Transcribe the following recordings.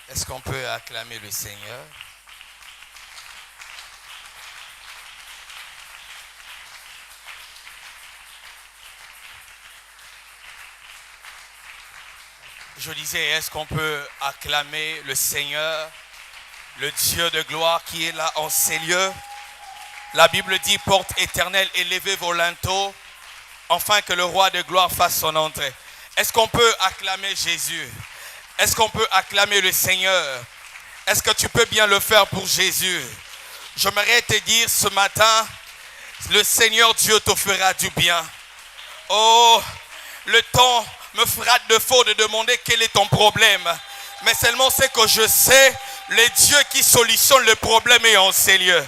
Est-ce qu'on peut acclamer le Seigneur? Je disais, est-ce qu'on peut acclamer le Seigneur, le Dieu de gloire qui est là en ces lieux? La Bible dit, porte éternelle, élevez vos linteaux, afin que le roi de gloire fasse son entrée. Est-ce qu'on peut acclamer Jésus? Est-ce qu'on peut acclamer le Seigneur? Est-ce que tu peux bien le faire pour Jésus? J'aimerais te dire ce matin, le Seigneur Dieu te fera du bien. Oh, le temps me fera de faux de demander quel est ton problème. Mais seulement c'est que je sais, le Dieu qui solutionne le problème est en ces lieux.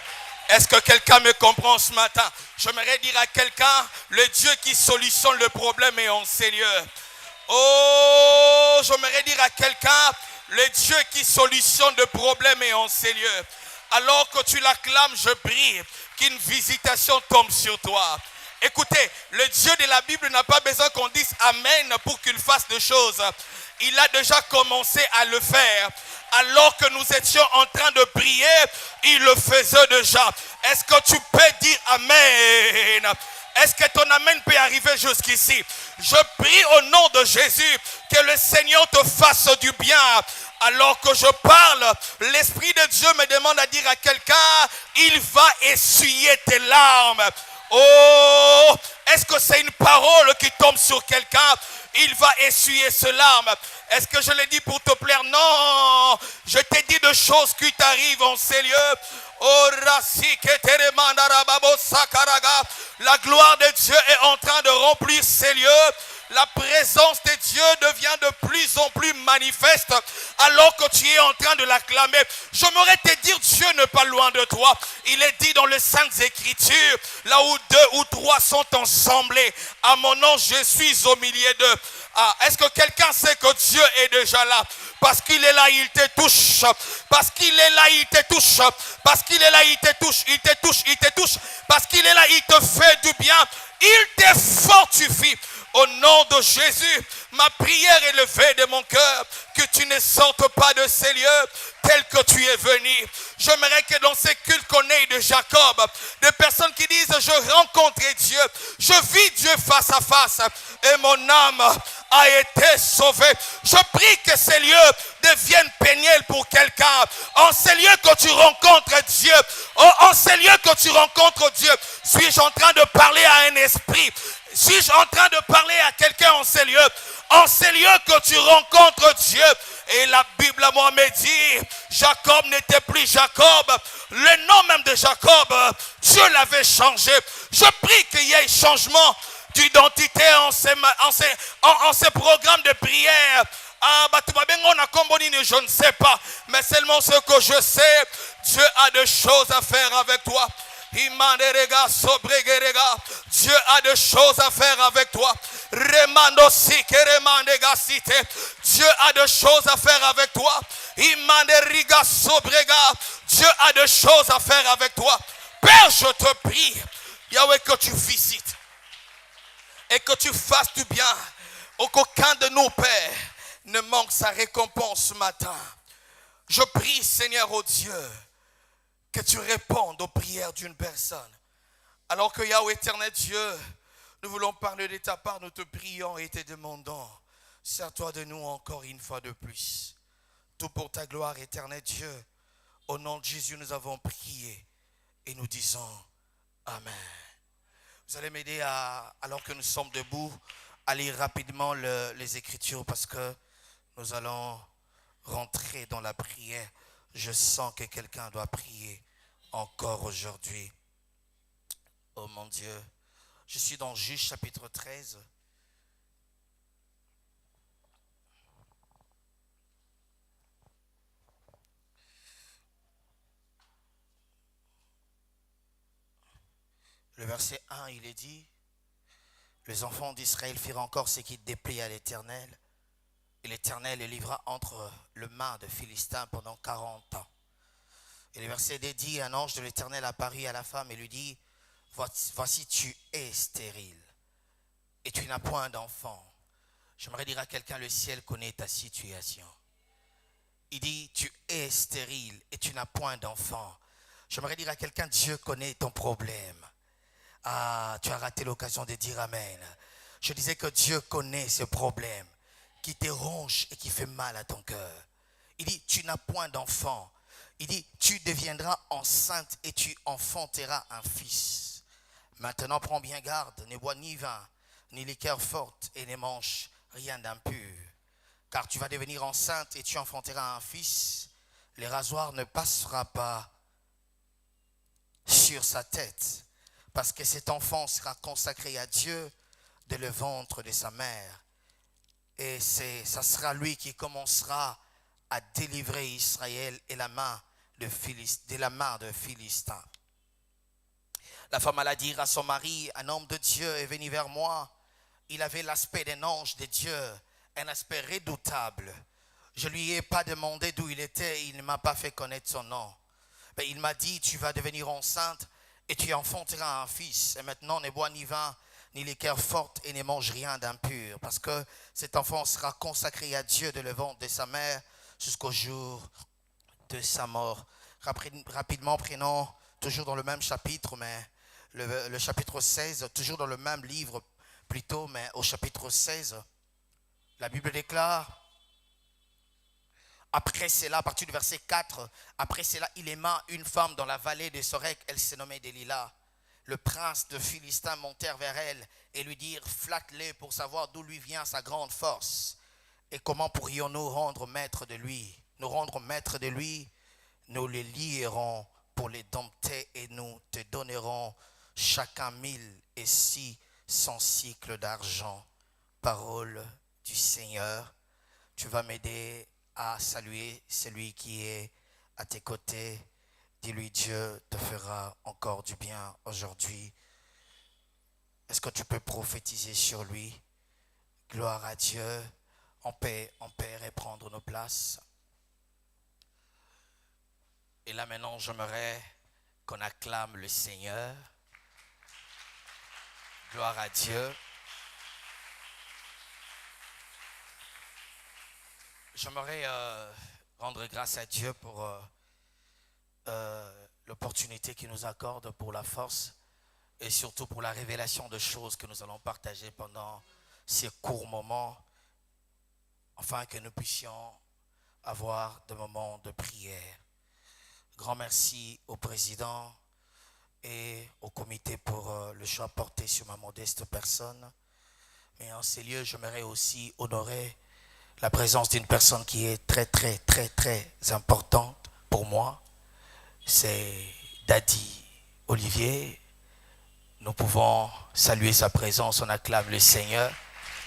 Est-ce que quelqu'un me comprend ce matin? J'aimerais dire à quelqu'un, le Dieu qui solutionne le problème est en ces lieux. Oh, j'aimerais dire à quelqu'un, le Dieu qui solutionne le problème est en ces lieux. Alors que tu l'acclames, je prie qu'une visitation tombe sur toi. Écoutez, le Dieu de la Bible n'a pas besoin qu'on dise Amen pour qu'il fasse des choses. Il a déjà commencé à le faire. Alors que nous étions en train de prier, il le faisait déjà. Est-ce que tu peux dire Amen? Est-ce que ton Amen peut arriver jusqu'ici? Je prie au nom de Jésus que le Seigneur te fasse du bien. Alors que je parle, l'Esprit de Dieu me demande à dire à quelqu'un, il va essuyer tes larmes. Oh, est-ce que c'est une parole qui tombe sur quelqu'un? Il va essuyer ses larmes. Est-ce que je l'ai dit pour te plaire? Non, je t'ai dit de choses qui t'arrivent en ces lieux. Oh, la gloire de Dieu est en train de remplir ces lieux. La présence de Dieu devient de plus en plus manifeste alors que tu es en train de l'acclamer. J'aimerais te dire, Dieu n'est pas loin de toi. Il est dit dans les Saintes Écritures, là où 2 ou 3 sont ensemblés, à mon nom, je suis au milieu d'eux. Ah, est-ce que quelqu'un sait que Dieu est déjà là? Parce qu'il est là, il te touche. Parce qu'il est là, il te touche. Parce qu'il est là, il te touche. Il te touche, il te touche. Parce qu'il est là, il te fait du bien. Il te fortifie. Au nom de Jésus, ma prière est levée de mon cœur, que tu ne sortes pas de ces lieux tel que tu es venu. J'aimerais que dans ces cultes qu'on ait de Jacob, des personnes qui disent, je rencontre Dieu, je vis Dieu face à face, et mon âme a été sauvée. Je prie que ces lieux deviennent pénibles pour quelqu'un. En ces lieux que tu rencontres Dieu, en ces lieux que tu rencontres Dieu, suis-je en train de parler à un esprit? Suis-je en train de parler à quelqu'un en ces lieux? En ces lieux que tu rencontres Dieu. Et la Bible à moi me dit, Jacob n'était plus Jacob. Le nom même de Jacob, Dieu l'avait changé. Je prie qu'il y ait changement d'identité en ces programmes de prière. Ah, je ne sais pas. Mais seulement ce que je sais, Dieu a des choses à faire avec toi. Dieu a des choses à faire avec toi. Dieu a des choses à faire avec toi. Dieu a des choses à faire avec toi. Père, je te prie, Yahweh, que tu visites et que tu fasses du bien. Aucun de nos pères ne manque sa récompense ce matin. Je prie, Seigneur, oh Dieu, que tu répondes aux prières d'une personne. Alors que Yahweh éternel Dieu, nous voulons parler de ta part, nous te prions et te demandons, sers-toi de nous encore une fois de plus. Tout pour ta gloire éternel Dieu. Au nom de Jésus, nous avons prié et nous disons Amen. Vous allez m'aider alors que nous sommes debout, à lire rapidement les Écritures parce que nous allons rentrer dans la prière. Je sens que quelqu'un doit prier encore aujourd'hui. Oh mon Dieu. Je suis dans Juge chapitre 13. Le verset 1, il est dit, les enfants d'Israël firent encore ce qui déplaît à l'Éternel. Et l'Éternel les livra entre les mains de Philistins pendant 40 ans. Et le verset 2 dit, un ange de l'Éternel apparut à la femme et lui dit, voici tu es stérile et tu n'as point d'enfant. J'aimerais dire à quelqu'un, le ciel connaît ta situation. Il dit, tu es stérile et tu n'as point d'enfant. J'aimerais dire à quelqu'un, Dieu connaît ton problème. Ah, tu as raté l'occasion de dire Amen. Je disais que Dieu connaît ce problème qui te ronge et qui fait mal à ton cœur. Il dit, tu n'as point d'enfant. Il dit, tu deviendras enceinte et tu enfanteras un fils. Maintenant, prends bien garde, ne bois ni vin, ni liqueur forte et ne mange rien d'impur. Car tu vas devenir enceinte et tu enfanteras un fils. Le rasoir ne passera pas sur sa tête, parce que cet enfant sera consacré à Dieu dès le ventre de sa mère. Et ça sera lui qui commencera à délivrer Israël de la main de Philistins. La femme alla dire à son mari, un homme de Dieu est venu vers moi. Il avait l'aspect d'un ange de Dieu, un aspect redoutable. Je ne lui ai pas demandé d'où il était, il ne m'a pas fait connaître son nom. Mais il m'a dit, tu vas devenir enceinte et tu enfanteras un fils. Et maintenant, ne bois ni vin, ni liqueur forte et ne mange rien d'impur. Parce que cet enfant sera consacré à Dieu de le ventre de sa mère jusqu'au jour de sa mort. Rapidement, prenons toujours dans le même chapitre, mais le chapitre 16, toujours dans le même livre plutôt, mais au chapitre 16, la Bible déclare, après cela, à partir du verset 4, après cela, il aima une femme dans la vallée de Sorek, elle se nommait Delilah. Le prince de Philistins montèrent vers elle et lui dirent, flatte-les pour savoir d'où lui vient sa grande force. Et comment pourrions-nous rendre maître de lui? Nous rendre maître de lui, nous les lierons pour les dompter et nous te donnerons chacun 1600 cycles d'argent. Parole du Seigneur. Tu vas m'aider à saluer celui qui est à tes côtés. Dis-lui, Dieu te fera encore du bien aujourd'hui. Est-ce que tu peux prophétiser sur lui? Gloire à Dieu. On peut reprendre nos places. Et là maintenant, j'aimerais qu'on acclame le Seigneur. Gloire à Dieu. J'aimerais rendre grâce à Dieu pour l'opportunité qu'il nous accorde, pour la force et surtout pour la révélation de choses que nous allons partager pendant ces courts moments, afin que nous puissions avoir des moments de prière. Grand merci au président et au comité pour le choix porté sur ma modeste personne. Mais en ces lieux, j'aimerais aussi honorer la présence d'une personne qui est très, très, très, très importante pour moi. C'est Daddy Olivier. Nous pouvons saluer sa présence, on acclame le Seigneur.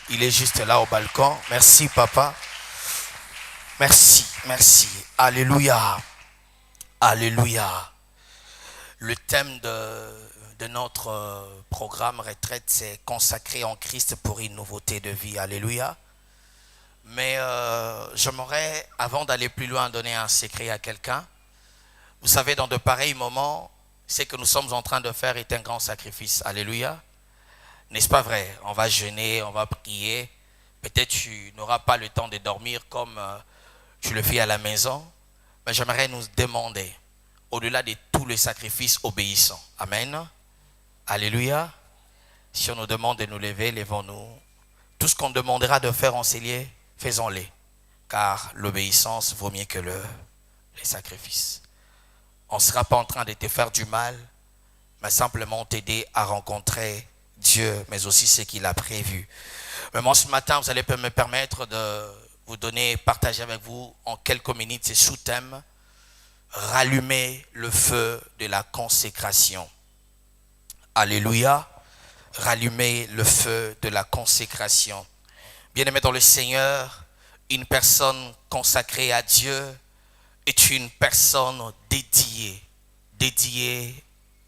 Il est juste là au balcon. Merci, papa. Merci, merci. Alléluia. Alléluia. Le thème de notre programme retraite, c'est consacré en Christ pour une nouveauté de vie. Alléluia. Mais j'aimerais, avant d'aller plus loin, donner un secret à quelqu'un. Vous savez, dans de pareils moments, ce que nous sommes en train de faire est un grand sacrifice. Alléluia. N'est-ce pas vrai? On va jeûner, on va prier. Peut-être tu n'auras pas le temps de dormir comme tu le fais à la maison. Mais j'aimerais nous demander, au-delà de tous les sacrifices, obéissants. Amen. Alléluia. Si on nous demande de nous lever, levons-nous. Tout ce qu'on demandera de faire en ces lieux, faisons-les. Car l'obéissance vaut mieux que les sacrifices. On ne sera pas en train de te faire du mal, mais simplement t'aider à rencontrer Dieu, mais aussi ce qu'il a prévu. Mais moi, ce matin, vous allez me permettre de vous donner, partager avec vous en quelques minutes ces sous-thèmes. Rallumer le feu de la consécration. Alléluia. Rallumer le feu de la consécration. Bien-aimé dans le Seigneur, une personne consacrée à Dieu est une personne dédiée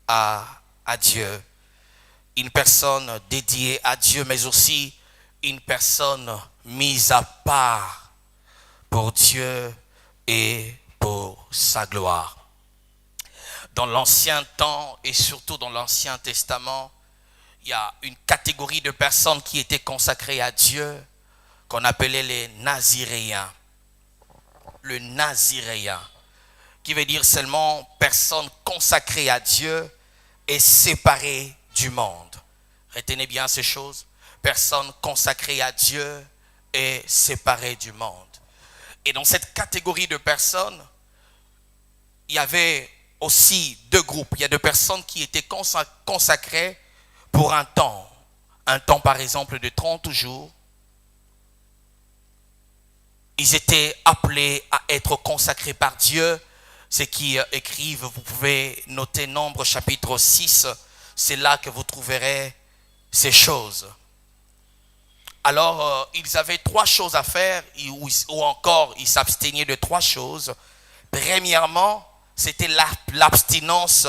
à Dieu. Une personne dédiée à Dieu, mais aussi une personne mise à part pour Dieu et pour sa gloire. Dans l'Ancien temps et surtout dans l'Ancien Testament, il y a une catégorie de personnes qui étaient consacrées à Dieu qu'on appelait les Naziréens. Le Naziréen, qui veut dire seulement personne consacrée à Dieu et séparée du monde. Retenez bien ces choses. Personne consacrée à Dieu et séparée du monde. Et dans cette catégorie de personnes, il y avait aussi deux groupes. Il y a des personnes qui étaient consacrées pour un temps. Un temps par exemple de 30 jours. Ils étaient appelés à être consacrés par Dieu. Ceux qui écrivent, vous pouvez noter Nombre chapitre 6. C'est là que vous trouverez ces choses. Alors, ils avaient trois choses à faire, ou encore ils s'abstenaient de trois choses. Premièrement, c'était l'abstinence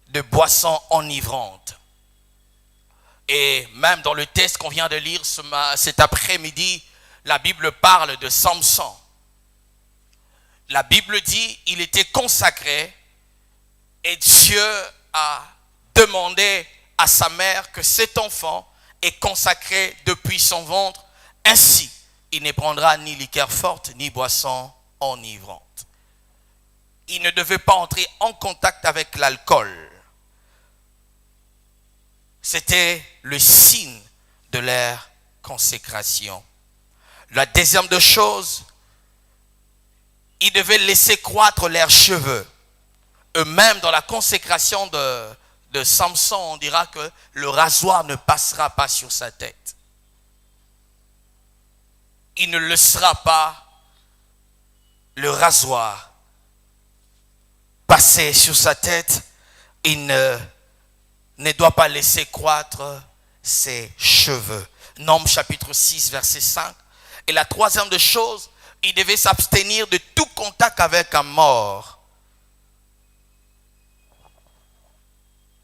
de boissons enivrantes. Et même dans le texte qu'on vient de lire cet après-midi, la Bible parle de Samson. La Bible dit qu'il était consacré et Dieu a demandé à sa mère que cet enfant est consacré depuis son ventre. Ainsi, il ne prendra ni liqueur forte ni boisson enivrante. Il ne devait pas entrer en contact avec l'alcool. C'était le signe de leur consécration. La deuxième des choses, ils devaient laisser croître leurs cheveux. Eux-mêmes, dans la consécration de Samson, on dira que le rasoir ne passera pas sur sa tête. Il ne laissera pas le rasoir passer sur sa tête. Il ne doit pas laisser croître ses cheveux. Nombre chapitre 6, verset 5. Et la troisième des choses, il devait s'abstenir de tout contact avec un mort.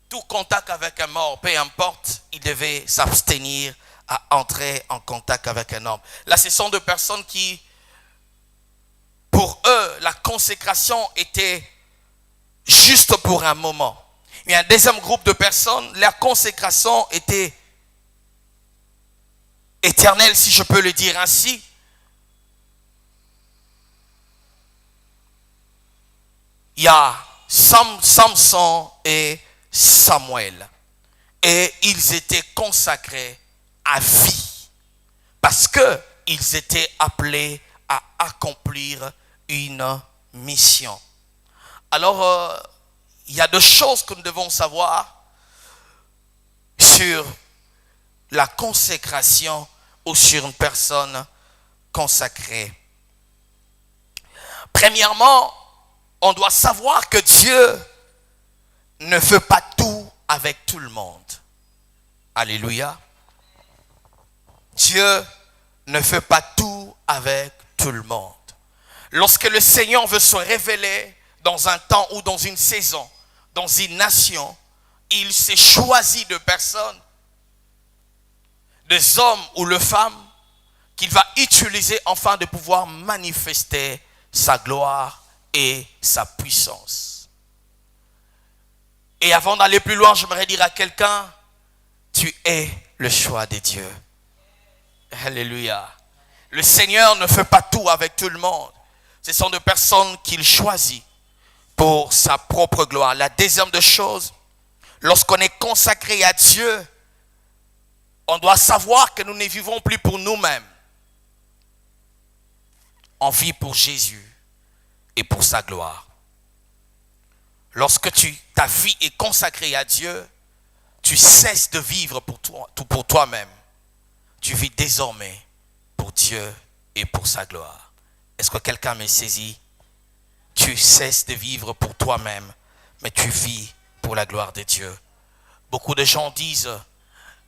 Tout contact avec un mort, peu importe, il devait s'abstenir à entrer en contact avec un homme. Là, ce sont des personnes qui, pour eux, la consécration était juste pour un moment. Il y a un deuxième groupe de personnes, la consécration était éternelle, si je peux le dire ainsi. Il y a Samson et Samuel. Et ils étaient consacrés à vie. Parce qu'ils étaient appelés à accomplir une mission. Alors, il y a deux choses que nous devons savoir sur la consécration ou sur une personne consacrée. Premièrement, on doit savoir que Dieu ne fait pas tout avec tout le monde. Alléluia. Dieu ne fait pas tout avec tout le monde. Lorsque le Seigneur veut se révéler dans un temps ou dans une saison, dans une nation, il s'est choisi de personnes, des hommes ou de femmes, qu'il va utiliser afin de pouvoir manifester sa gloire et sa puissance. Et avant d'aller plus loin, j'aimerais dire à quelqu'un, tu es le choix de Dieu. Alléluia. Le Seigneur ne fait pas tout avec tout le monde. Ce sont des personnes qu'il choisit pour sa propre gloire. La deuxième des choses, lorsqu'on est consacré à Dieu, on doit savoir que nous ne vivons plus pour nous-mêmes. On vit pour Jésus et pour sa gloire. Lorsque ta vie est consacrée à Dieu, tu cesses de vivre pour toi-même. Tu vis désormais pour Dieu et pour sa gloire. Est-ce que quelqu'un me saisit? Tu cesses de vivre pour toi-même, mais tu vis pour la gloire de Dieu. Beaucoup de gens disent,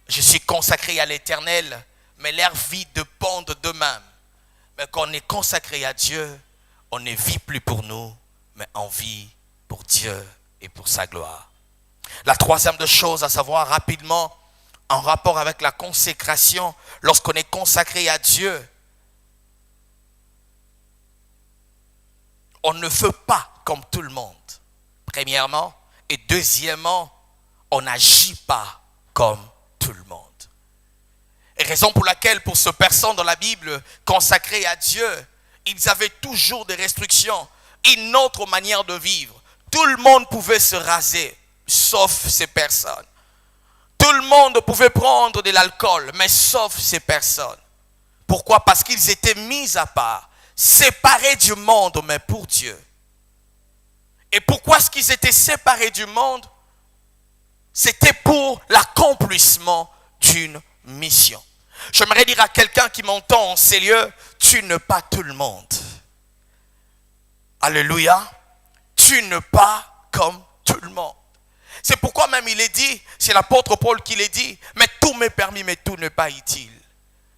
je suis consacré à l'Éternel, mais leur vie dépend d'eux-mêmes. Mais quand on est consacré à Dieu, on ne vit plus pour nous, mais on vit pour Dieu et pour sa gloire. La troisième des choses à savoir rapidement, en rapport avec la consécration, lorsqu'on est consacré à Dieu, on ne fait pas comme tout le monde, premièrement. Et deuxièmement, on n'agit pas comme tout le monde. Et raison pour laquelle, pour ces personnes dans la Bible consacrées à Dieu, ils avaient toujours des restrictions, une autre manière de vivre. Tout le monde pouvait se raser, sauf ces personnes. Tout le monde pouvait prendre de l'alcool, mais sauf ces personnes. Pourquoi? Parce qu'ils étaient mis à part, séparés du monde, mais pour Dieu. Et pourquoi est-ce qu'ils étaient séparés du monde? C'était pour l'accomplissement d'une mission. J'aimerais dire à quelqu'un qui m'entend en ces lieux, tu n'es pas tout le monde. Alléluia. Tu n'es pas comme tout le monde. C'est pourquoi même il est dit, c'est l'apôtre Paul qui l'a dit, mais tout m'est permis, mais tout n'est pas utile.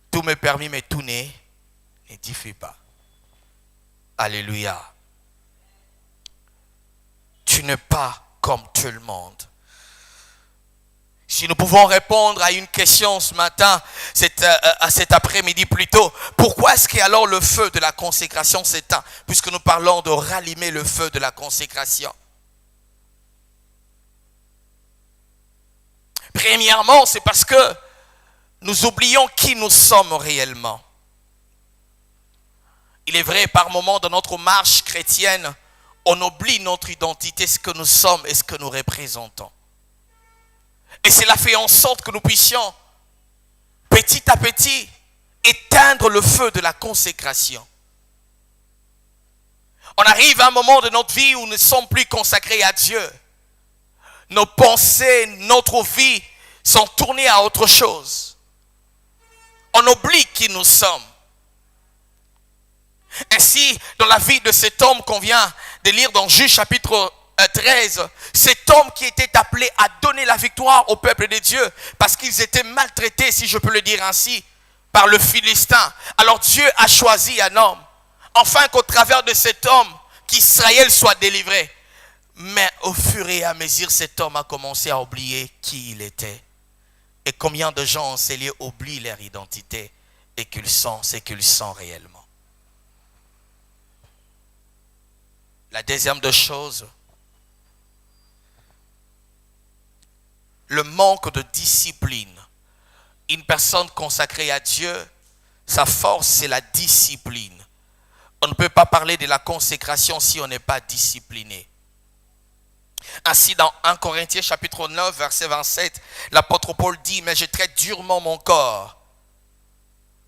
Tout m'est permis, mais tout n'édifie pas. Alléluia. Tu n'es pas comme tout le monde. Si nous pouvons répondre à une question ce matin, à cet après-midi plutôt, pourquoi est-ce qu'alors le feu de la consécration s'éteint? Puisque nous parlons de rallumer le feu de la consécration. Premièrement, c'est parce que nous oublions qui nous sommes réellement. Il est vrai, par moments dans notre marche chrétienne, on oublie notre identité, ce que nous sommes et ce que nous représentons. Et cela fait en sorte que nous puissions, petit à petit, éteindre le feu de la consécration. On arrive à un moment de notre vie où nous ne sommes plus consacrés à Dieu. Nos pensées, notre vie sont tournées à autre chose. On oublie qui nous sommes. Ainsi, dans la vie de cet homme qu'on vient de lire dans Juge chapitre 13, cet homme qui était appelé à donner la victoire au peuple de Dieu parce qu'ils étaient maltraités, si je peux le dire ainsi, par le Philistin. Alors Dieu a choisi un homme, afin qu'au travers de cet homme, qu'Israël soit délivré. Mais au fur et à mesure, cet homme a commencé à oublier qui il était. Et combien de gens en ces lieux oublient leur identité et qu'ils sont ce qu'ils sont réellement. La deuxième des choses, le manque de discipline. Une personne consacrée à Dieu, sa force, c'est la discipline. On ne peut pas parler de la consécration si on n'est pas discipliné. Ainsi, dans 1 Corinthiens chapitre 9, verset 27, l'apôtre Paul dit, « Mais je traite durement mon corps,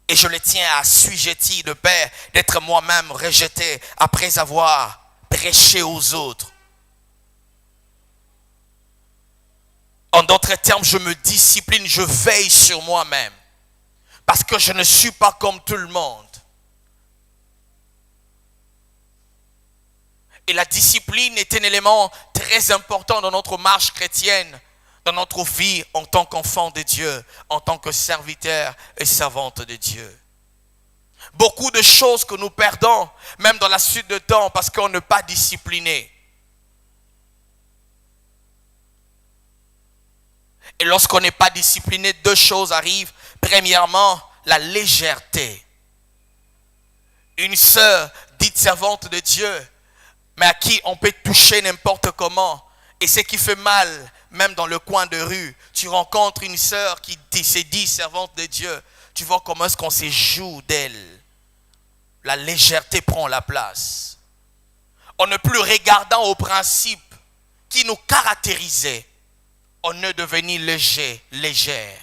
et je le tiens assujetti de peur d'être moi-même rejeté après avoir prêché aux autres. » En d'autres termes, je me discipline, je veille sur moi-même. Parce que je ne suis pas comme tout le monde. Et la discipline est un élément très important dans notre marche chrétienne, dans notre vie en tant qu'enfant de Dieu, en tant que serviteur et servante de Dieu. Beaucoup de choses que nous perdons, même dans la suite de temps, parce qu'on n'est pas discipliné. Et lorsqu'on n'est pas discipliné, deux choses arrivent. Premièrement, la légèreté. Une sœur dite servante de Dieu, mais à qui on peut toucher n'importe comment. Et ce qui fait mal, même dans le coin de rue, tu rencontres une sœur qui se dit servante de Dieu. Tu vois comment est-ce qu'on se joue d'elle. La légèreté prend la place. On n'est plus regardant aux principes qui nous caractérisaient. On est devenu léger, légère.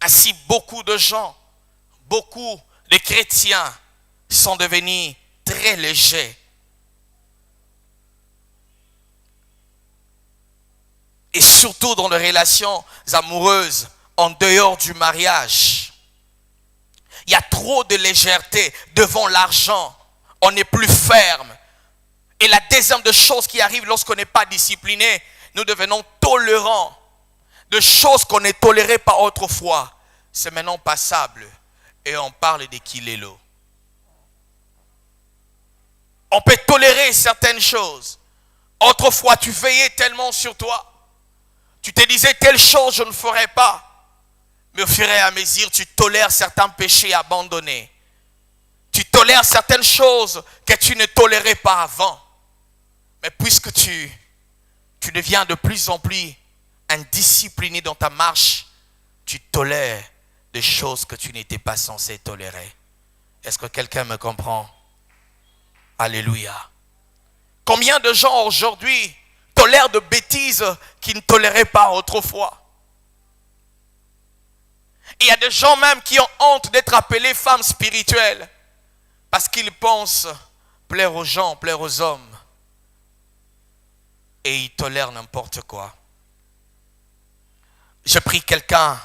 Ainsi, beaucoup de gens, beaucoup de chrétiens sont devenus très légers. Et surtout dans les relations amoureuses, en dehors du mariage. Il y a trop de légèreté devant l'argent. On n'est plus ferme. Et la deuxième des choses qui arrive lorsqu'on n'est pas discipliné, nous devenons tolérants. De choses qu'on ne tolérait pas autrefois, c'est maintenant passable. Et on parle de kilelo. On peut tolérer certaines choses. Autrefois, tu veillais tellement sur toi. Tu te disais telle chose, je ne ferai pas. Mais au fur et à mesure, tu tolères certains péchés abandonnés. Tu tolères certaines choses que tu ne tolérais pas avant. Mais puisque tu deviens de plus en plus indiscipliné dans ta marche, tu tolères des choses que tu n'étais pas censé tolérer. Est-ce que quelqu'un me comprend? Alléluia. Combien de gens aujourd'hui tolèrent de bêtises qu'ils ne toléraient pas autrefois? Il y a des gens même qui ont honte d'être appelés femmes spirituelles parce qu'ils pensent plaire aux gens, plaire aux hommes. Et ils tolèrent n'importe quoi. Je prie quelqu'un,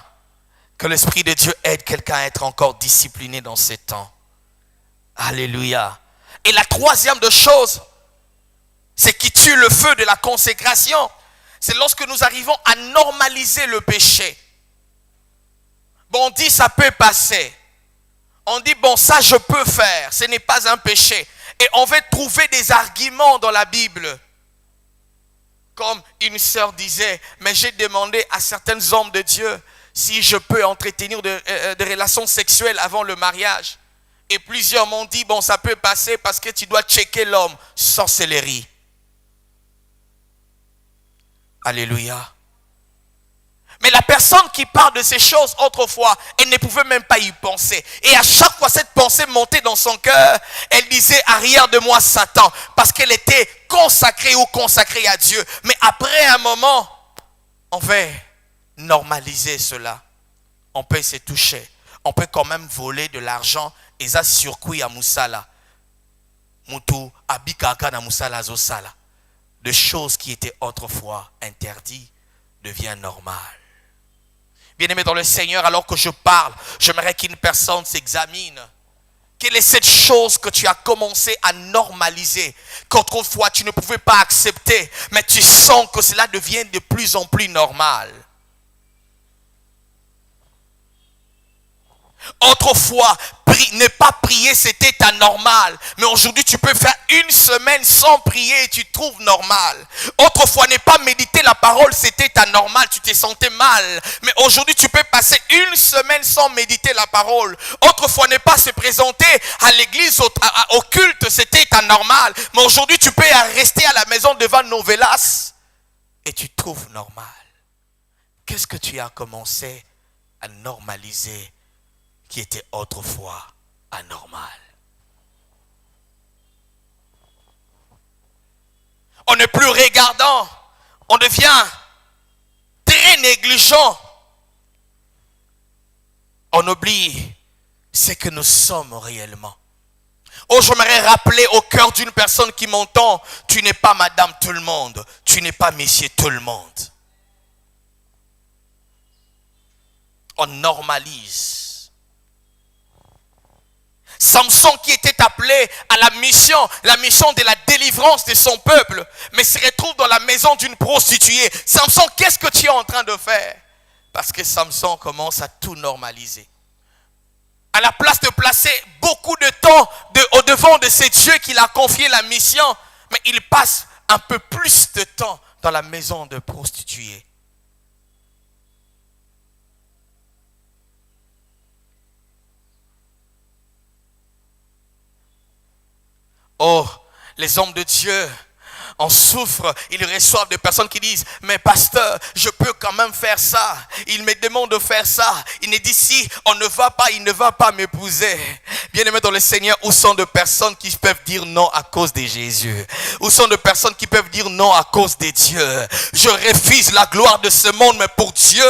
que l'Esprit de Dieu aide quelqu'un à être encore discipliné dans ces temps. Alléluia. Et la troisième de choses, c'est qui tue le feu de la consécration, c'est lorsque nous arrivons à normaliser le péché. Bon, on dit ça peut passer. On dit bon, ça je peux faire, ce n'est pas un péché. Et on va trouver des arguments dans la Bible. Comme une sœur disait, mais j'ai demandé à certains hommes de Dieu si je peux entretenir des relations sexuelles avant le mariage. Et plusieurs m'ont dit, bon, ça peut passer parce que tu dois checker l'homme. Sorcellerie. Alléluia. Mais la personne qui parle de ces choses autrefois, elle ne pouvait même pas y penser. Et à chaque fois cette pensée montait dans son cœur, elle disait, arrière de moi Satan, parce qu'elle était consacrée ou consacrée à Dieu. Mais après un moment, on va normaliser cela. On peut se toucher. On peut quand même voler de l'argent et ça surcoût à Moussala. Moutou abikaka na Moussala zosala. De choses qui étaient autrefois interdites devient normales. Bien-aimé dans le Seigneur, alors que je parle, j'aimerais qu'une personne s'examine. Quelle est cette chose que tu as commencé à normaliser, qu'autrefois tu ne pouvais pas accepter, mais tu sens que cela devient de plus en plus normal? Autrefois, ne pas prier c'était anormal. Mais aujourd'hui tu peux faire une semaine sans prier et tu trouves normal. Autrefois, ne pas méditer la parole c'était anormal, tu te sentais mal. Mais aujourd'hui tu peux passer une semaine sans méditer la parole. Autrefois, ne pas se présenter à l'église, au culte c'était anormal. Mais aujourd'hui tu peux rester à la maison devant Novelas et tu trouves normal. Qu'est-ce que tu as commencé à normaliser qui était autrefois anormal? On n'est plus regardant, on devient très négligent. On oublie ce que nous sommes réellement. Oh, j'aimerais rappeler au cœur d'une personne qui m'entend, tu n'es pas madame tout le monde, tu n'es pas monsieur tout le monde. On normalise. Samson qui était appelé à la mission de la délivrance de son peuple, mais se retrouve dans la maison d'une prostituée. Samson, qu'est-ce que tu es en train de faire? Parce que Samson commence à tout normaliser. À la place de placer beaucoup de temps au devant de ce Dieu qui l'a confié la mission, mais il passe un peu plus de temps dans la maison de prostituée. Oh, les hommes de Dieu en souffrent, ils reçoivent des personnes qui disent, mais pasteur, je peux quand même faire ça. Il me demande de faire ça. Il me dit, si on ne va pas, il ne va pas m'épouser. Bien-aimés dans le Seigneur, où sont des personnes qui peuvent dire non à cause de Jésus? Où sont des personnes qui peuvent dire non à cause de Dieu? Je refuse la gloire de ce monde, mais pour Dieu,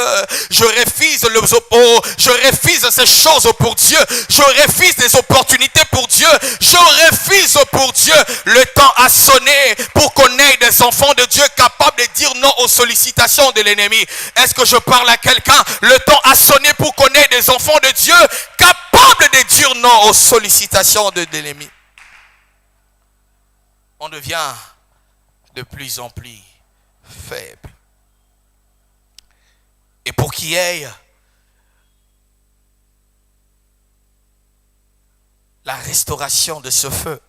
je refuse je refuse ces choses pour Dieu. Je refuse des opportunités pour Dieu. Je refuse pour Dieu. Le temps a sonné pour qu'on ait des enfants de Dieu capables de dire non aux sollicitations de l'ennemi. Est-ce que je parle à quelqu'un? Le temps a sonné pour qu'on ait des enfants de Dieu capables de dire non aux sollicitations de l'ennemi. On devient de plus en plus faible. Et pour qu'il y ait la restauration de ce feu,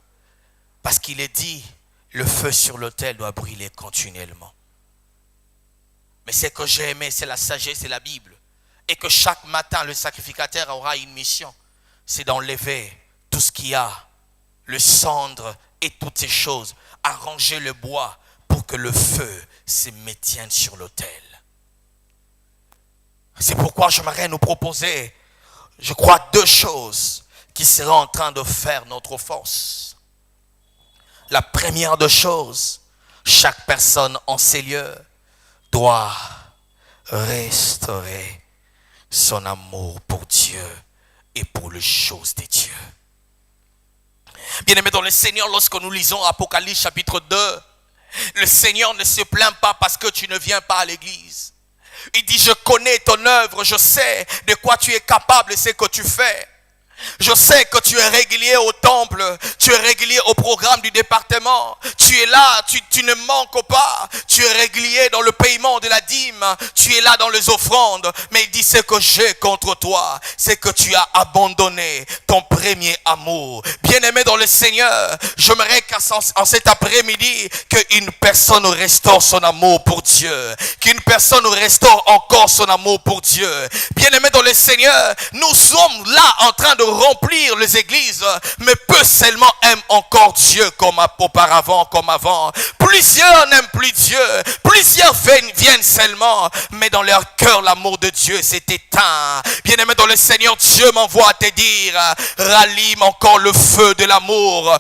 parce qu'il est dit, le feu sur l'autel doit brûler continuellement. Mais ce que j'ai aimé, c'est la sagesse et la Bible. Et que chaque matin, le sacrificateur aura une mission. C'est d'enlever tout ce qu'il y a, le cendre et toutes ces choses. Arranger le bois pour que le feu se maintienne sur l'autel. C'est pourquoi j'aimerais nous proposer, je crois, 2 choses qui seront en train de faire notre force. La première des choses, chaque personne en ces lieux doit restaurer son amour pour Dieu et pour les choses de Dieu. Bien-aimés dans le Seigneur, lorsque nous lisons Apocalypse chapitre 2, le Seigneur ne se plaint pas parce que tu ne viens pas à l'église. Il dit, je connais ton œuvre, je sais de quoi tu es capable et ce que tu fais. Je sais que tu es régulier au temple, tu es régulier au programme du département, tu es là, tu ne manques pas, tu es régulier dans le paiement de la dîme, tu es là dans les offrandes, mais il dit ce que j'ai contre toi, c'est que tu as abandonné ton premier amour. Bien-aimé dans le Seigneur, j'aimerais qu'en cet après-midi, qu'une personne restaure son amour pour Dieu, qu'une personne restaure encore son amour pour Dieu. Bien-aimé dans le Seigneur, nous sommes là en train de remplir les églises, mais peu seulement aiment encore Dieu comme auparavant, comme avant. Plusieurs n'aiment plus Dieu, plusieurs viennent seulement, mais dans leur cœur l'amour de Dieu s'est éteint. Bien-aimé dans le Seigneur, Dieu m'envoie à te dire, rallume encore le feu de l'amour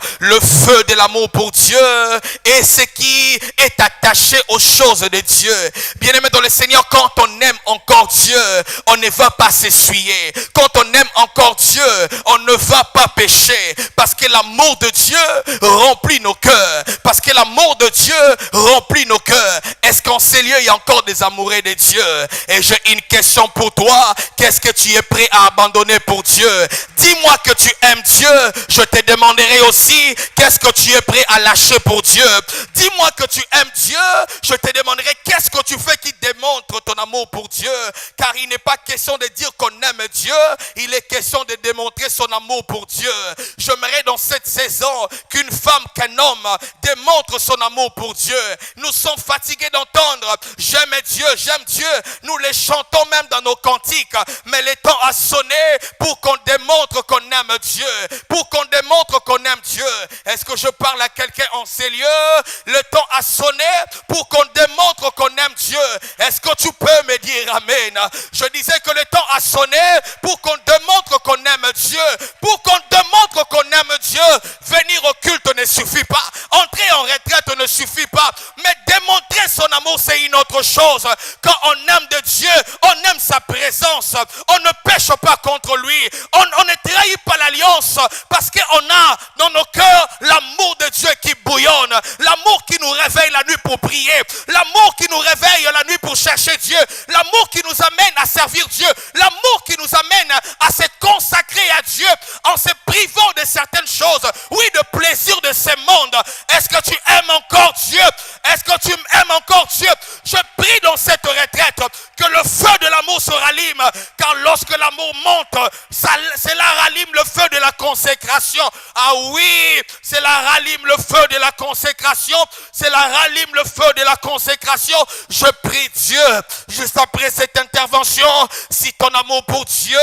pour Dieu et ce qui est attaché aux choses de Dieu. Bien-aimé dans le Seigneur, quand on aime encore Dieu, on ne va pas s'essuyer. Quand on aime encore Dieu, on ne va pas pécher, parce que l'amour de Dieu remplit nos cœurs, parce que l'amour de Dieu remplit nos cœurs. Est-ce qu'en ces lieux il y a encore des amoureux de Dieu? Et j'ai une question pour toi, qu'est-ce que tu es prêt à abandonner pour Dieu? Dis-moi que tu aimes Dieu, je te demanderai aussi qu'est-ce que tu es prêt à lâcher pour Dieu. Dis-moi que tu aimes Dieu, je te demanderai qu'est-ce que tu fais qui démontre ton amour pour Dieu. Car il n'est pas question de dire qu'on aime Dieu, il est question de démontrer son amour pour Dieu. J'aimerais dans cette saison qu'une femme, qu'un homme démontre son amour pour Dieu. Nous sommes fatigués d'entendre j'aime Dieu, j'aime Dieu. Nous les chantons même dans nos cantiques, mais le temps a sonné pour qu'on démontre qu'on aime Dieu, pour qu'on démontre qu'on aime Dieu. Est-ce que je parle à quelqu'un en ces lieux? Le temps a sonné pour qu'on démontre qu'on aime Dieu. Est-ce que tu peux me dire amen? Je disais que le temps a sonné pour qu'on démontre qu'on aime Dieu, pour qu'on démontre qu'on aime Dieu. Venir au culte ne suffit pas, entrer en retraite ne suffit pas, mais démontrer son amour c'est une autre chose. Quand on aime de Dieu, on aime sa présence, on ne pêche pas contre lui, on ne trahit pas l'alliance, parce qu'on a dans nos cœurs l'amour de Dieu qui bouillonne, l'amour qui nous réveille la nuit pour prier, l'amour qui nous réveille la nuit pour chercher Dieu, l'amour qui nous amène à servir Dieu, l'amour qui nous amène à se consacrer à Dieu en se privant de certaines choses, oui, de plaisir de ce monde. Est-ce que tu aimes encore Dieu? Est-ce que tu aimes encore Dieu? Je prie dans cette retraite que le feu de l'amour se rallume, car lorsque l'amour monte, cela rallume le feu de la consécration. Ah oui, cela rallume le feu de la consécration, cela rallume le feu de la consécration. Je prie Dieu, juste après cette intervention, si ton amour pour Dieu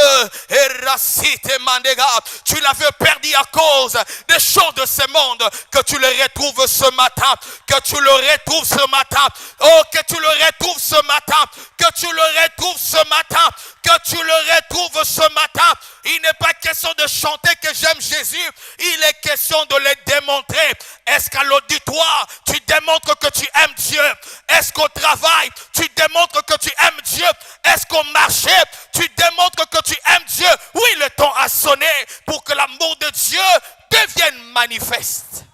tu l'avais perdu à cause des choses de ce monde, que tu le retrouves ce matin, que tu le retrouves ce matin, oh que tu le retrouves ce matin, que tu le retrouves ce matin, que tu le retrouves ce matin. Il n'est pas question de chanter que j'aime Jésus, il est question de le démontrer. Est-ce qu'à l'auditoire, tu démontres que tu aimes Dieu? Est-ce qu'au travail, tu démontres que tu aimes Dieu? Est-ce qu'au marché, tu démontres que tu aimes Dieu? Oui, le temps a sonné pour que l'amour de Dieu devienne manifeste.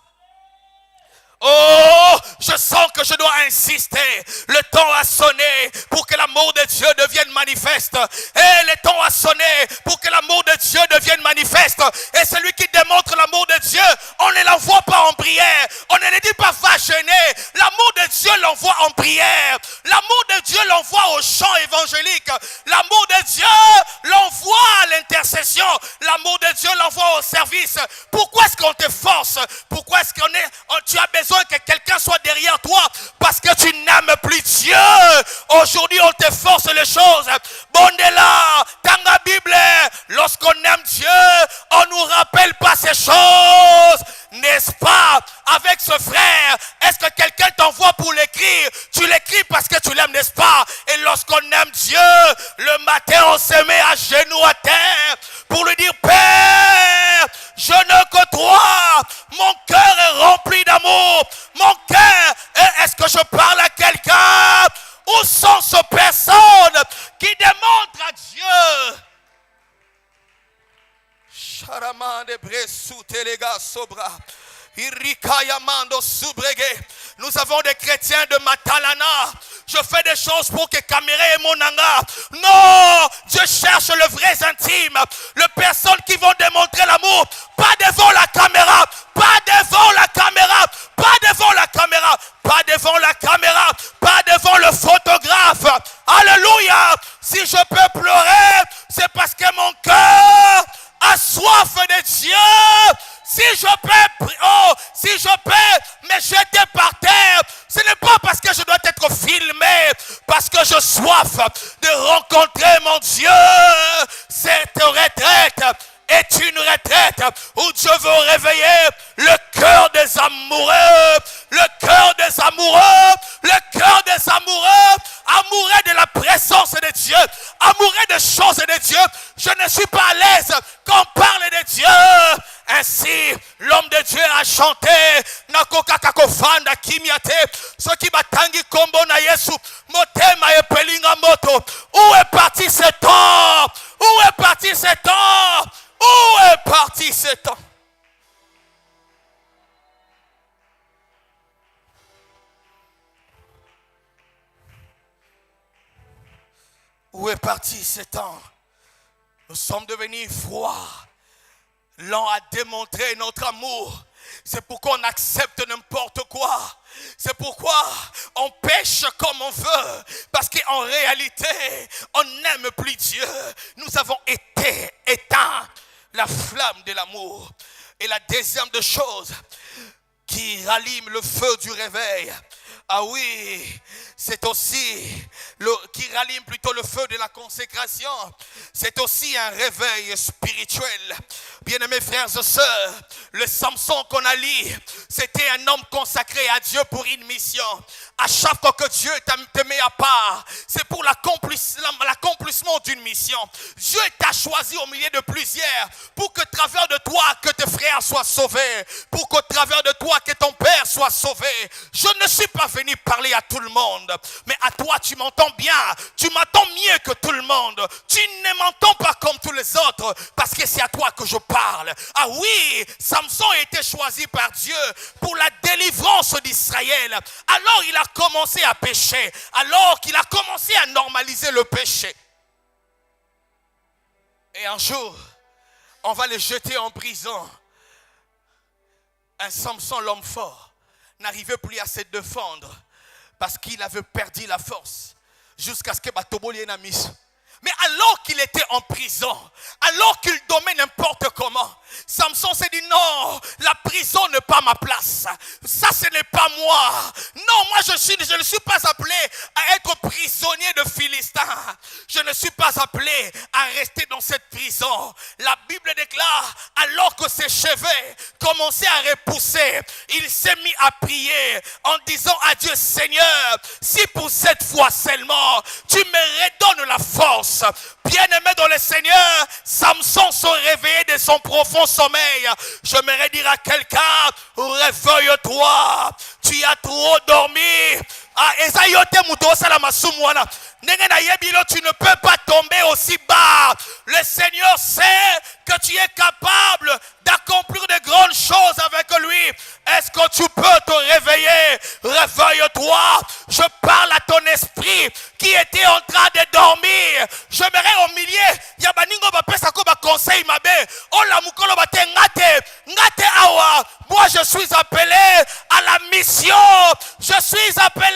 Oh, je sens que je dois insister. Le temps a sonné pour que l'amour de Dieu devienne manifeste. Et le temps a sonné pour que l'amour de Dieu devienne manifeste. Et celui qui démontre l'amour de Dieu, on ne l'envoie pas en prière. On ne le dit pas va jeûner. L'amour de Dieu l'envoie en prière. L'amour de Dieu l'envoie au chant évangélique. L'amour de Dieu l'envoie à l'intercession. L'amour de Dieu l'envoie au service. Pourquoi est-ce qu'on te force? Pourquoi est-ce tu as besoin que quelqu'un soit derrière toi? Parce que tu n'aimes plus Dieu. Aujourd'hui on te force les choses. Bondela, dans la Bible, lorsqu'on aime Dieu, on nous rappelle pas ces choses, n'est-ce pas? Avec ce frère, est-ce que quelqu'un t'envoie pour l'écrire? l'écrire, tu l'écris parce que tu l'aimes, n'est-ce pas? Et lorsqu'on aime Dieu, le matin on se met à genoux à terre pour lui dire, Père, je ne que toi, mon cœur est rempli d'amour, mon cœur, est-ce que je parle à quelqu'un? Où sont ces personnes qui démontrent à Dieu? Nous avons des chrétiens de Matalana. Je fais des choses pour que Kamere et Monanga. Non, Dieu cherche le vrai intime. Les personnes qui vont démontrer l'amour. Pas devant la caméra. Pas devant la caméra. Pas devant la caméra. Pas devant la caméra. Pas devant le photographe. Alléluia. Si je peux pleurer, c'est parce que mon cœur a soif de Dieu. Si je peux me jeter par terre, ce n'est pas parce que je dois être filmé, parce que je soif de rencontrer mon Dieu. Cette retraite est une retraite où Dieu veut réveiller le cœur des amoureux, le cœur des amoureux, le cœur des amoureux, amoureux de la présence de Dieu, amoureux des choses de Dieu. Je ne suis pas à l'aise quand on parle de Dieu. Ainsi, l'homme de Dieu a chanté Nakoka kakofanda kimiate soki batangi kombo na Yesu motema epelinga moto. Où est parti ce temps? Où est parti ce temps? Où est parti ce temps? Où est parti ce temps? Nous sommes devenus froids, lents à démontrer notre amour. C'est pourquoi on accepte n'importe quoi. C'est pourquoi on pêche comme on veut. Parce qu'en réalité, on n'aime plus Dieu. Nous avons été éteints la flamme de l'amour. Et la deuxième des choses qui rallume le feu du réveil, ah oui, c'est aussi qui rallume plutôt le feu de la consécration. C'est aussi un réveil spirituel. Bien-aimés frères et sœurs, le Samson qu'on a lu, c'était un homme consacré à Dieu pour une mission. À chaque fois que Dieu te met à part, c'est pour l'accomplissement d'une mission. Dieu t'a choisi au milieu de plusieurs pour que, travers de toi, que tes frères soient sauvés. Pour qu'au travers de toi, que ton père soit sauvé. Je ne suis pas venu parler à tout le monde, mais à toi, tu m'entends bien. Tu m'entends mieux que tout le monde. Tu ne m'entends pas comme tous les autres, parce que c'est à toi que je parle. Ah oui, Samson a été choisi par Dieu pour la délivrance d'Israël. Alors il a commencé à pécher, alors qu'il a commencé à normaliser le péché. Et un jour, on va le jeter en prison. Un Samson, l'homme fort, n'arrivait plus à se défendre parce qu'il avait perdu la force jusqu'à ce que Batoboli ait mis. Mais alors qu'il était en prison, alors qu'il dormait n'importe comment, Samson s'est dit non, la prison n'est pas ma place. Ça, ce n'est pas moi. Non, moi je ne suis pas appelé à être prisonnier de Philistins. Je ne suis pas appelé à rester dans cette prison. La Bible déclare, alors que ses cheveux commençaient à repousser, il s'est mis à prier en disant à Dieu, Seigneur, si pour cette fois seulement, tu me redonnes la force. Bien-aimé dans le Seigneur, Samson se réveillait de son profond sommeil. J'aimerais dire à quelqu'un, réveille-toi, tu as trop dormi. Tu ne peux pas tomber aussi bas. Le Seigneur sait que tu es capable d'accomplir de grandes choses avec lui. Est-ce que tu peux te réveiller? Réveille-toi. Je parle à ton esprit qui était en train de dormir. J'aimerais au milieu, yabaningo bapesa ko ba conseil mabe. Oh la mukolo bate ngate awa. Moi je suis appelé à la mission. Je suis appelé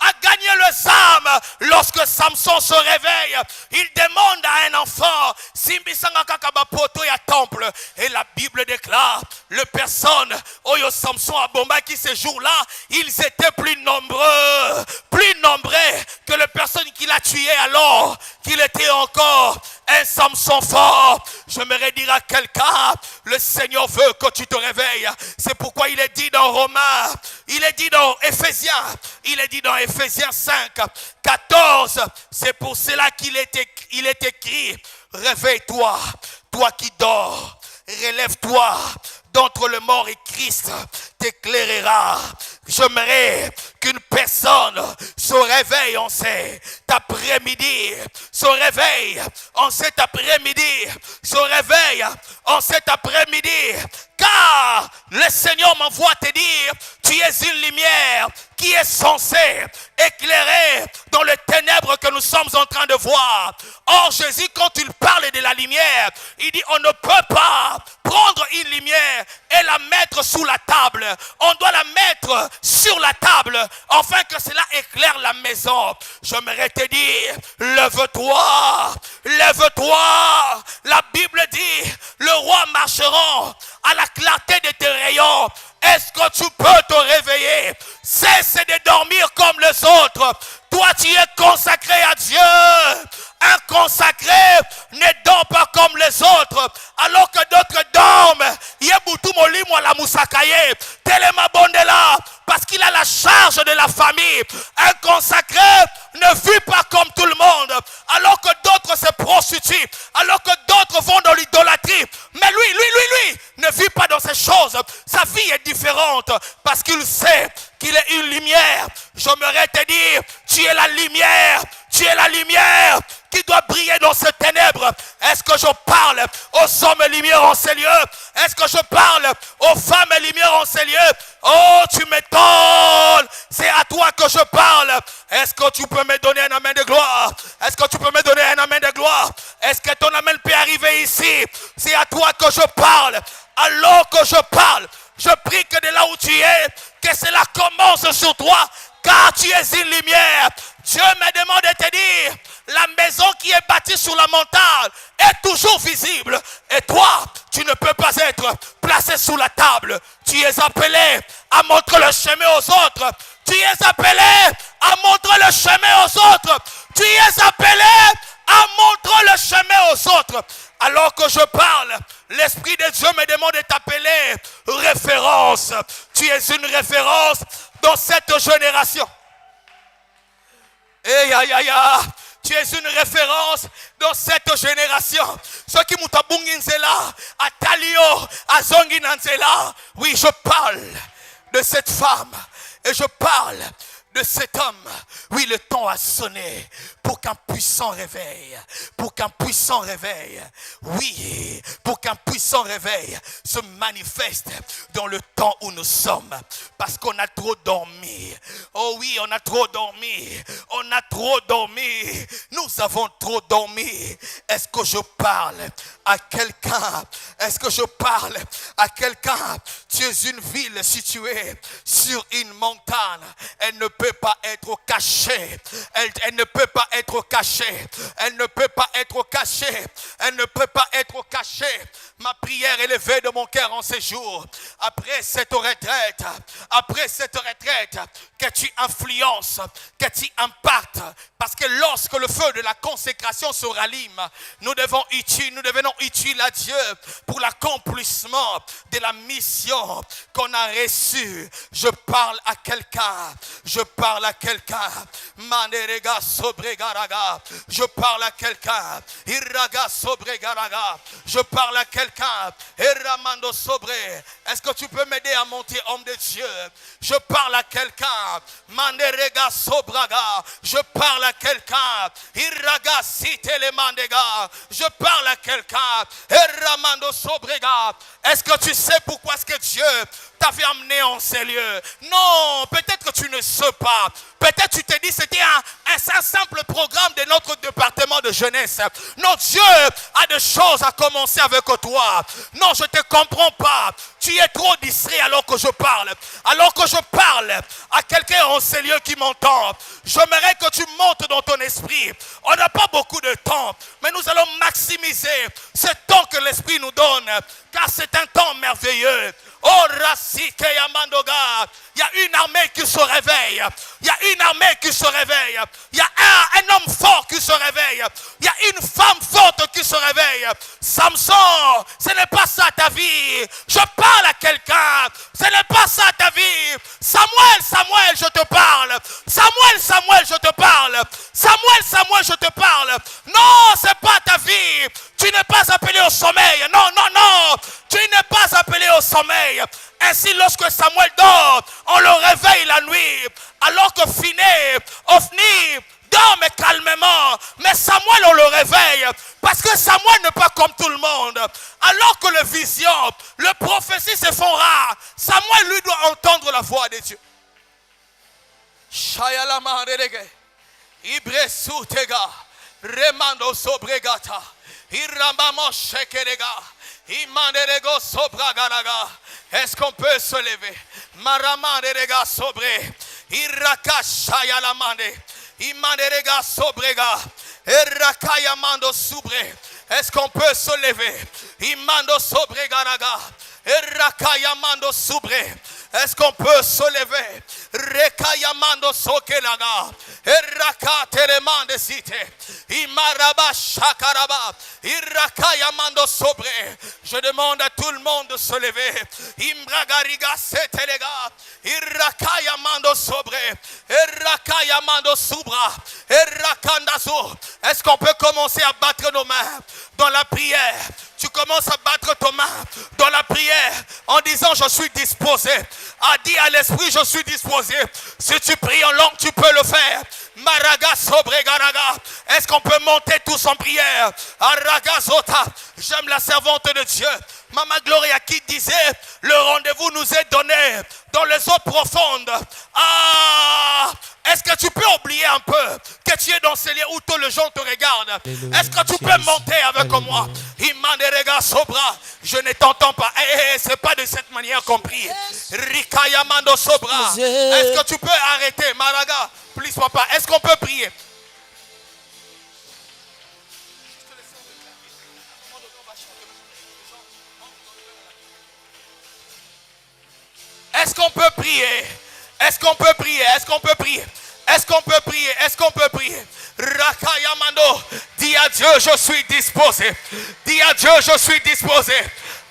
à gagner les âmes. Lorsque Samson se réveille, il demande à un enfant, Simbisanga kakaba poto ya temple. Et la Bible déclare, les personnes, Oyo Samson a bombaki ces jours-là, ils étaient plus nombreux que les personnes qu'il a tuées alors qu'il était encore un Samson fort. J'aimerais dire à quelqu'un, le Seigneur veut que tu te réveilles. C'est pourquoi il est dit dans Romains, il est dit dans Éphésiens, il est dit dans Éphésiens 5, 14, c'est pour cela qu'il est écrit, réveille-toi, toi qui dors, relève-toi d'entre les morts et Christ t'éclairera. J'aimerais qu'une personne se réveille en cet après-midi, se réveille en cet après-midi, se réveille en cet après-midi, car le Seigneur m'envoie te dire, tu es une lumière qui est censée éclairer dans les ténèbres que nous sommes en train de voir. Or Jésus, quand il parle de la lumière, il dit on ne peut pas prendre une lumière et la mettre sous la table. On doit la mettre sur la table afin que cela éclaire la maison. J'aimerais te dire, lève-toi, lève-toi. La Bible dit, le roi marchera à la clarté de tes rayons. Est-ce que tu peux te réveiller? Cesse de dormir comme les autres. Toi, tu es consacré à Dieu. Un consacré ne dort pas comme les autres, alors que d'autres dorment. Parce qu'il a la charge de la famille. Un consacré ne vit pas comme tout le monde, alors que d'autres se prostituent, alors que d'autres vont dans l'idolâtrie. Mais lui ne vit pas dans ces choses. Sa vie est différente parce qu'il sait qu'il est une lumière. J'aimerais te dire, tu es la lumière. Tu es la lumière qui doit briller dans ces ténèbres. Est-ce que je parle aux hommes lumière en ces lieux? Est-ce que je parle aux femmes lumière en ces lieux? Oh, tu m'étonnes. C'est à toi que je parle. Est-ce que tu peux me donner un amen de gloire? Est-ce que tu peux me donner un amen de gloire? Est-ce que ton amen peut arriver ici? C'est à toi que je parle. Alors que je parle, je prie que de là où tu es, que cela commence sur toi, car tu es une lumière. Dieu me demande de te dire, la maison qui est bâtie sur la montagne est toujours visible. Et toi, tu ne peux pas être placé sous la table. Tu es appelé à montrer le chemin aux autres. Tu es appelé à montrer le chemin aux autres. Tu es appelé à montrer le chemin aux autres. Alors que je parle, l'Esprit de Dieu me demande de t'appeler référence. Tu es une référence dans cette génération. Tu es une référence dans cette génération. Ceux qui m'outabunginzela, à Talio, à Zonginanzela. Oui, je parle de cette femme et je parle de cet homme. Oui, le temps a sonné pour qu'un puissant réveil, oui, pour qu'un puissant réveil se manifeste dans le temps où nous sommes. Parce qu'on a trop dormi. Oh oui, on a trop dormi. Nous avons trop dormi. Est-ce que je parle à quelqu'un? Est-ce que je parle à quelqu'un? Tu es une ville située sur une montagne. Elle ne peut pas être cachée. Elle ne peut pas être cachée. Elle ne peut pas être cachée. Elle ne peut pas être cachée. Ma prière est élevée de mon cœur en ces jours. Après cette retraite, que tu influences, que tu impactes. Parce que lorsque le feu de la consécration se rallume, nous devenons utiles à Dieu pour l'accomplissement de la mission qu'on a reçue. Je parle à quelqu'un. Manerega sobregaraga. Je parle à quelqu'un. Iraga sobregaraga. Je parle à quelqu'un. Eramando sobre. Est-ce que tu peux m'aider à monter, homme de Dieu? Je parle à quelqu'un. Manerega sobraga. Je parle à quelqu'un. Iraga sitelemandega. Je parle à quelqu'un. Eramando sobrega. Est-ce que tu sais pourquoi est-ce que Dieu t'avait amené en ces lieux? Non, peut-être que tu ne sais pas. Peut-être tu te dis c'était un simple programme de notre département de jeunesse. Non, Dieu a des choses à commencer avec toi. Non, je ne te comprends pas. Tu es trop distrait alors que je parle. Alors que je parle à quelqu'un en ces lieux qui m'entend. J'aimerais que tu montes dans ton esprit. On n'a pas beaucoup de temps, mais nous allons maximiser ce temps que l'esprit nous donne. Car c'est un temps merveilleux. Oh, Rasike Yamandoga. Il y a une armée qui se réveille. Il y a une armée qui se réveille. Il y a un homme fort qui se réveille. Il y a une femme forte qui se réveille. Samson, ce n'est pas ça ta vie. Je parle à quelqu'un. Ce n'est pas ça ta vie. Samuel, Samuel, je te parle. Samuel, Samuel, je te parle. Samuel, Samuel, je te parle. Non, ce n'est pas ta vie. Tu n'es pas appelé au sommeil. Non, non, non. Tu n'es pas appelé au sommeil. Ainsi, lorsque Samuel dort, on le réveille la nuit. Alors que Ophni dort mais calmement. Mais Samuel, on le réveille. Parce que Samuel n'est pas comme tout le monde. Alors que les visions, les prophéties se font rares, Samuel, lui, doit entendre la voix de Dieu. Ibresutega, remando sobregata, irambamo shekerega, imanderego sobragalaga. Est-ce qu'on peut se lever? Maramanderega sobre, irakashaya la mande, imanderega sobrega, irakaya mando subre. Est-ce qu'on peut se lever? Imando sobregaraga, irakaya mando subre. Est-ce qu'on peut se lever? Rekayamando sokelaga. Eraka telemande site. Imaraba shakaraba. Irakayamando sobre. Je demande à tout le monde de se lever. Imbragariga setelega. Irakayamando sobre. Erakayamando subra. Erakandazo. Est-ce qu'on peut commencer à battre nos mains dans la prière? Tu commences à battre ton main dans la prière en disant je suis disposé. A dit à l'esprit je suis disposé. Si tu pries en langue tu peux le faire. Maraga sobregaraga. Est-ce qu'on peut monter tous en prière? Araga zota. J'aime la servante de Dieu, Mama Gloria, qui disait le rendez-vous nous est donné dans les eaux profondes. Ah, est-ce que tu peux oublier un peu que tu es dans ces lieux où tous les gens te regardent? Est-ce que tu peux monter avec moi? Je ne t'entends pas. C'est pas de cette manière qu'on prie. Rikayamando sobra. Est-ce que tu peux arrêter? Maraga, please papa. Est-ce qu'on peut prier? Est-ce qu'on peut prier? Est-ce qu'on peut prier? Est-ce qu'on peut prier? Est-ce qu'on peut prier? Est-ce qu'on peut prier? Rakayamando, dis à Dieu, je suis disposé. Dis à Dieu, je suis disposé.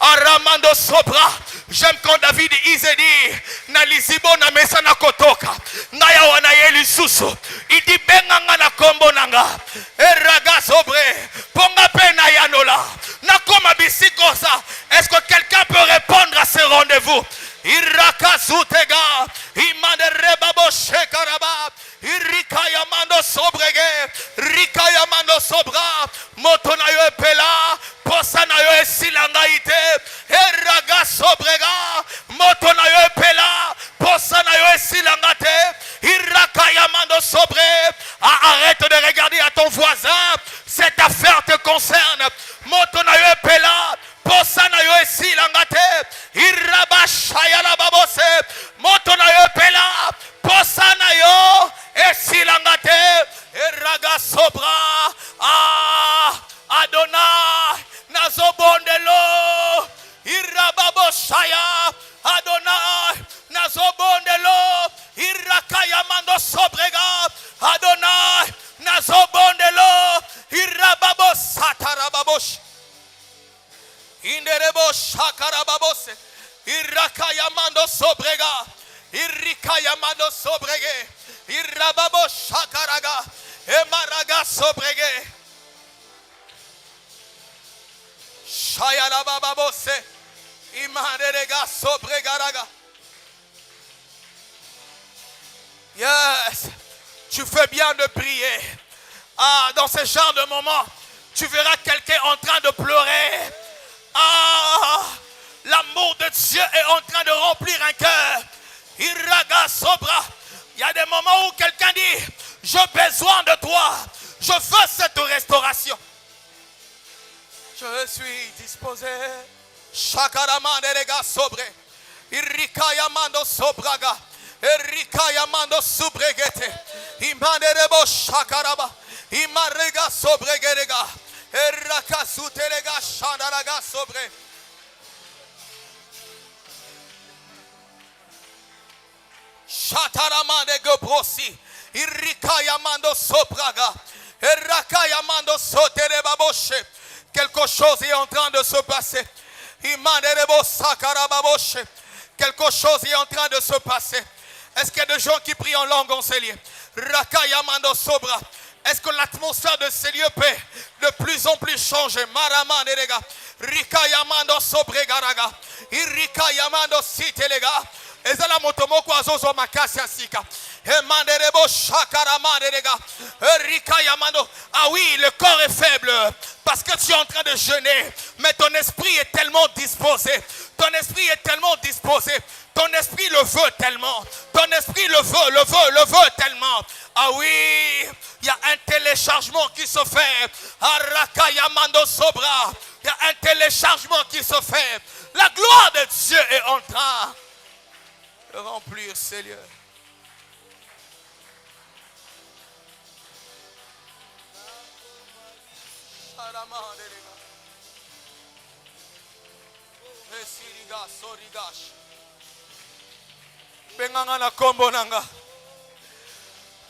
Aramando sobra. J'aime quand David dit na lizibo na mesa na kotoka na ya wana yeli susu idi benganga na kombo nanga eraga sobre ponga pena yanola na koma bisikosa. Est-ce que quelqu'un peut répondre à ce rendez-vous? Iraka zutega imande babo shekaraba irikaya mando sobrege rikaya mando sobra moto na yo pela posa na yo esilangaite eraga sobrega moto na yo pela posa na yo esilangate irakaya mando sobre. Arrête de regarder à ton voisin, cette affaire te concerne. Moto na yo pela posa na yo esilangate irabashaya la babose moto na yo pela posa na yo esilangate eraga sobra. Adonai nazobondelo irababoshaya Adonai nazobondelo irakaya mando sobrega Adonai nazobondelo irababosatarababosh inderebo shakarababose irakaya mando sobrega irikaya mando sobrege irababo shakaraga emaraga sobrege shayala bababose imanderega sobregaraga. Yes, tu fais bien de prier. Ah, dans ce genre de moment, tu verras quelqu'un en train de pleurer. Ah, l'amour de Dieu est en train de remplir un cœur. Iraga sobra. Il y a des moments où quelqu'un dit, j'ai besoin de toi. Je veux cette restauration. Je suis disposé. Shakaramande rega sobre. Irikaya mando sobraga. Irikaya mando subregete. Imanderebo shakaraba. Imarega sobregerega. Eraka suterega shandaraga sobre. Shataramande gobrosi. Irikaya mando sobraga. Erakaya mando sotere baboshe. Quelque chose est en train de se passer. Quelque chose est en train de se passer. Est-ce qu'il y a des gens qui prient en langue en ces lieux? Rakayamando Sobra. Est-ce que l'atmosphère de ces lieux peut de plus en plus changer? Maraman erega. Rikayamando Sobregaraga. Irikayamando Sitelega. Ezala motomoko azozo makasi asika. Emanderebo shakaramanderega. Rikayamando. Ah oui, le corps est faible parce que tu es en train de jeûner, mais ton esprit est tellement disposé. Ton esprit est tellement disposé. Ton esprit le veut tellement. Ton esprit le veut tellement. Ah oui, il y a un téléchargement qui se fait. Arakayamando Sobra. Il y a un téléchargement qui se fait. La gloire de Dieu est en train de remplir ces lieux. Benganga na kombo nanga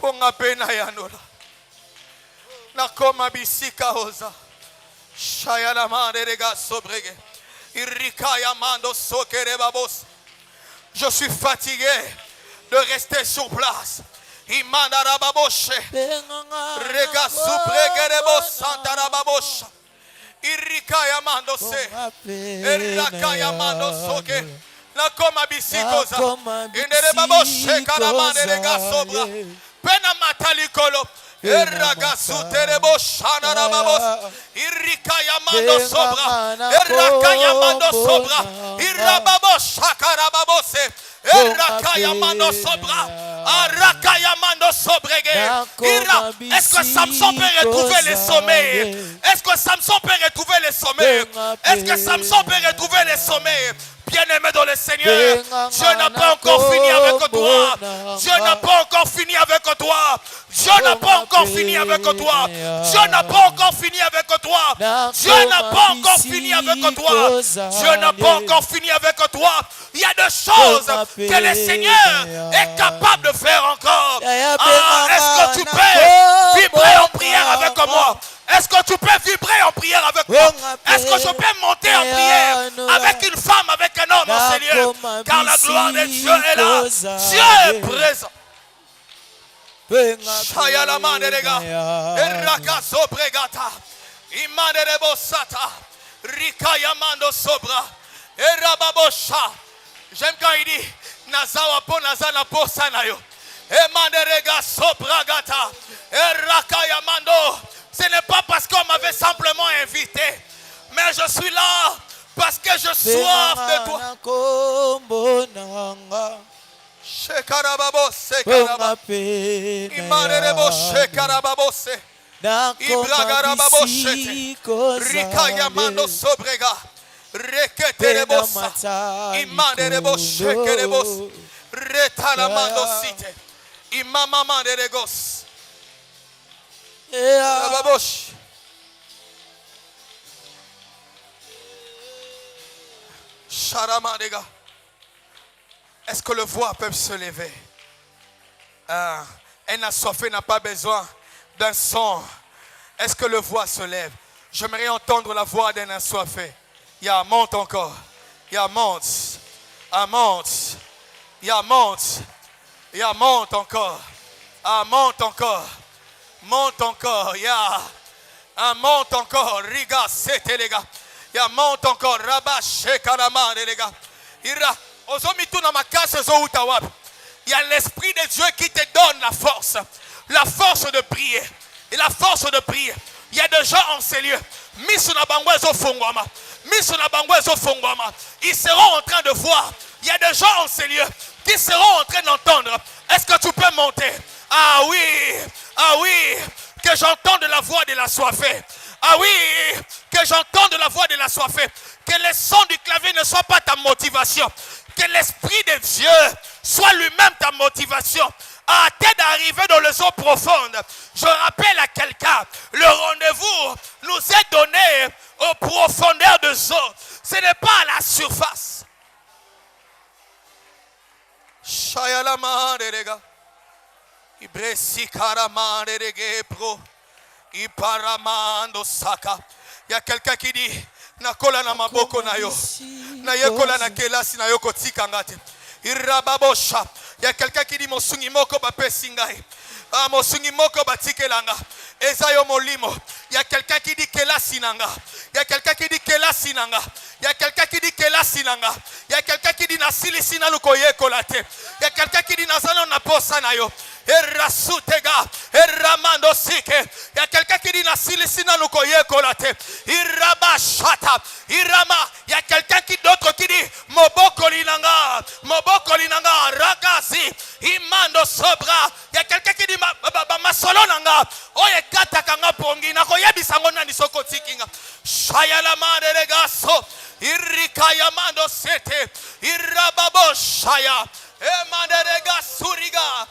ponga pena yanola na koma bisika oza shayala mande rega sobrege irika yamando sokere babos. Je suis fatigué de rester sur place. Imanda rababoshe rega subrege rebo santa rababosha irika yamando se iraka yamando soke. La koma bisikoza indere baboshe karamande rega sobra pena matalikolo eraga suterebo shana rababos irika yamando sobra eraka yamando sobra irababos shakarababose eraka yamando sobra araka yamando sobrege ira. Est-ce que Samson peut retrouver les sommets? Est-ce que Samson peut retrouver les sommets? Est-ce que Samson peut retrouver les sommets? Bien-aimé dans le Seigneur, Dieu n'a pas encore fini avec toi. Dieu n'a pas encore fini avec toi. Dieu n'a pas encore fini avec toi. Dieu n'a pas encore fini avec toi. Dieu n'a pas encore fini avec toi. Dieu n'a pas encore fini avec toi. Il y a des choses que le Seigneur est capable de faire encore. Est-ce que tu peux vibrer en prière avec moi? Est-ce que tu peux vibrer en prière avec moi? Est-ce que je peux monter en prière avec une femme, avec un homme en Seigneur? Car la gloire de Dieu est là. Dieu est présent. J'aime quand il dit Nazawa po nazana po sanayo. Emanderega sobragata. Erakayamando. Ce n'est pas parce qu'on m'avait simplement invité, mais je suis là parce que je soif de toi. Shekarababo sekaraba. Imarebo shekarababo se. Ibragarababo shete. Rikayamando sobrega. Reketerebosa. Imanderebo shekerebos. Retalamando site. Imamamanderegos. Est-ce que le voix peut se lever? Un assoiffé n'a pas besoin d'un son. Est-ce que le voix se lève? J'aimerais entendre la voix d'un assoiffé. Il y a monte encore. Il y a monte. Il monte. Il y a monte. Il y a monte encore. Monte encore. Monte encore, ya. Monte encore, riga sete les gars. Ya monte encore, rabache karamane les gars. Ira, ozomitu na makase zo utawab. Il y a l'esprit de Dieu qui te donne la force de prier. Et la force de prier. Il y a des gens en ces lieux. Ils seront en train de voir. Il y a des gens en ces lieux qui seront en train d'entendre. Est-ce que tu peux monter? Ah oui, que j'entende la voix de l'assoiffé. Ah oui, que j'entende la voix de l'assoiffé. Que le son du clavier ne soit pas ta motivation. Que l'Esprit de Dieu soit lui-même ta motivation. À tête d'arriver dans les eaux profondes. Je rappelle à quelqu'un, le rendez-vous nous est donné aux profondeurs des eaux. Ce n'est pas à la surface. Shayalama les gars. Ibresi karamande rege pro. Iparamando saka. Il y a quelqu'un qui dit, nakola na maboko na yo. Na yekola na kelasi na yo kotika ngate. Irababosha. Il y a quelqu'un qui dit, mosungi moko bapesi ngai. Ah, mosungi moko batikelanga. Ezayo molimo. Il y a quelqu'un qui dit kelasi nanga. Il y a quelqu'un qui dit kelasi nanga. Il y a quelqu'un qui dit kelasi nanga. Il y a quelqu'un qui dit nasili sina lukoye kolate. Il y a quelqu'un qui dit nazano na posa na yo. Erasutega, eramando sike. Il y a quelqu'un qui dit nasili sina lukoye kolate. Irabashata, irama. Il y a quelqu'un qui d'autre qui dit moboko linanga, ragazi, imando sobra. Il y a quelqu'un qui dit masolo nanga. Oye kata kanga pongi na koyebisa ngona ni soko tikinga. Shayala mande regaso. Irikaya mando sete. Irababo shaya. Emande regasuriga.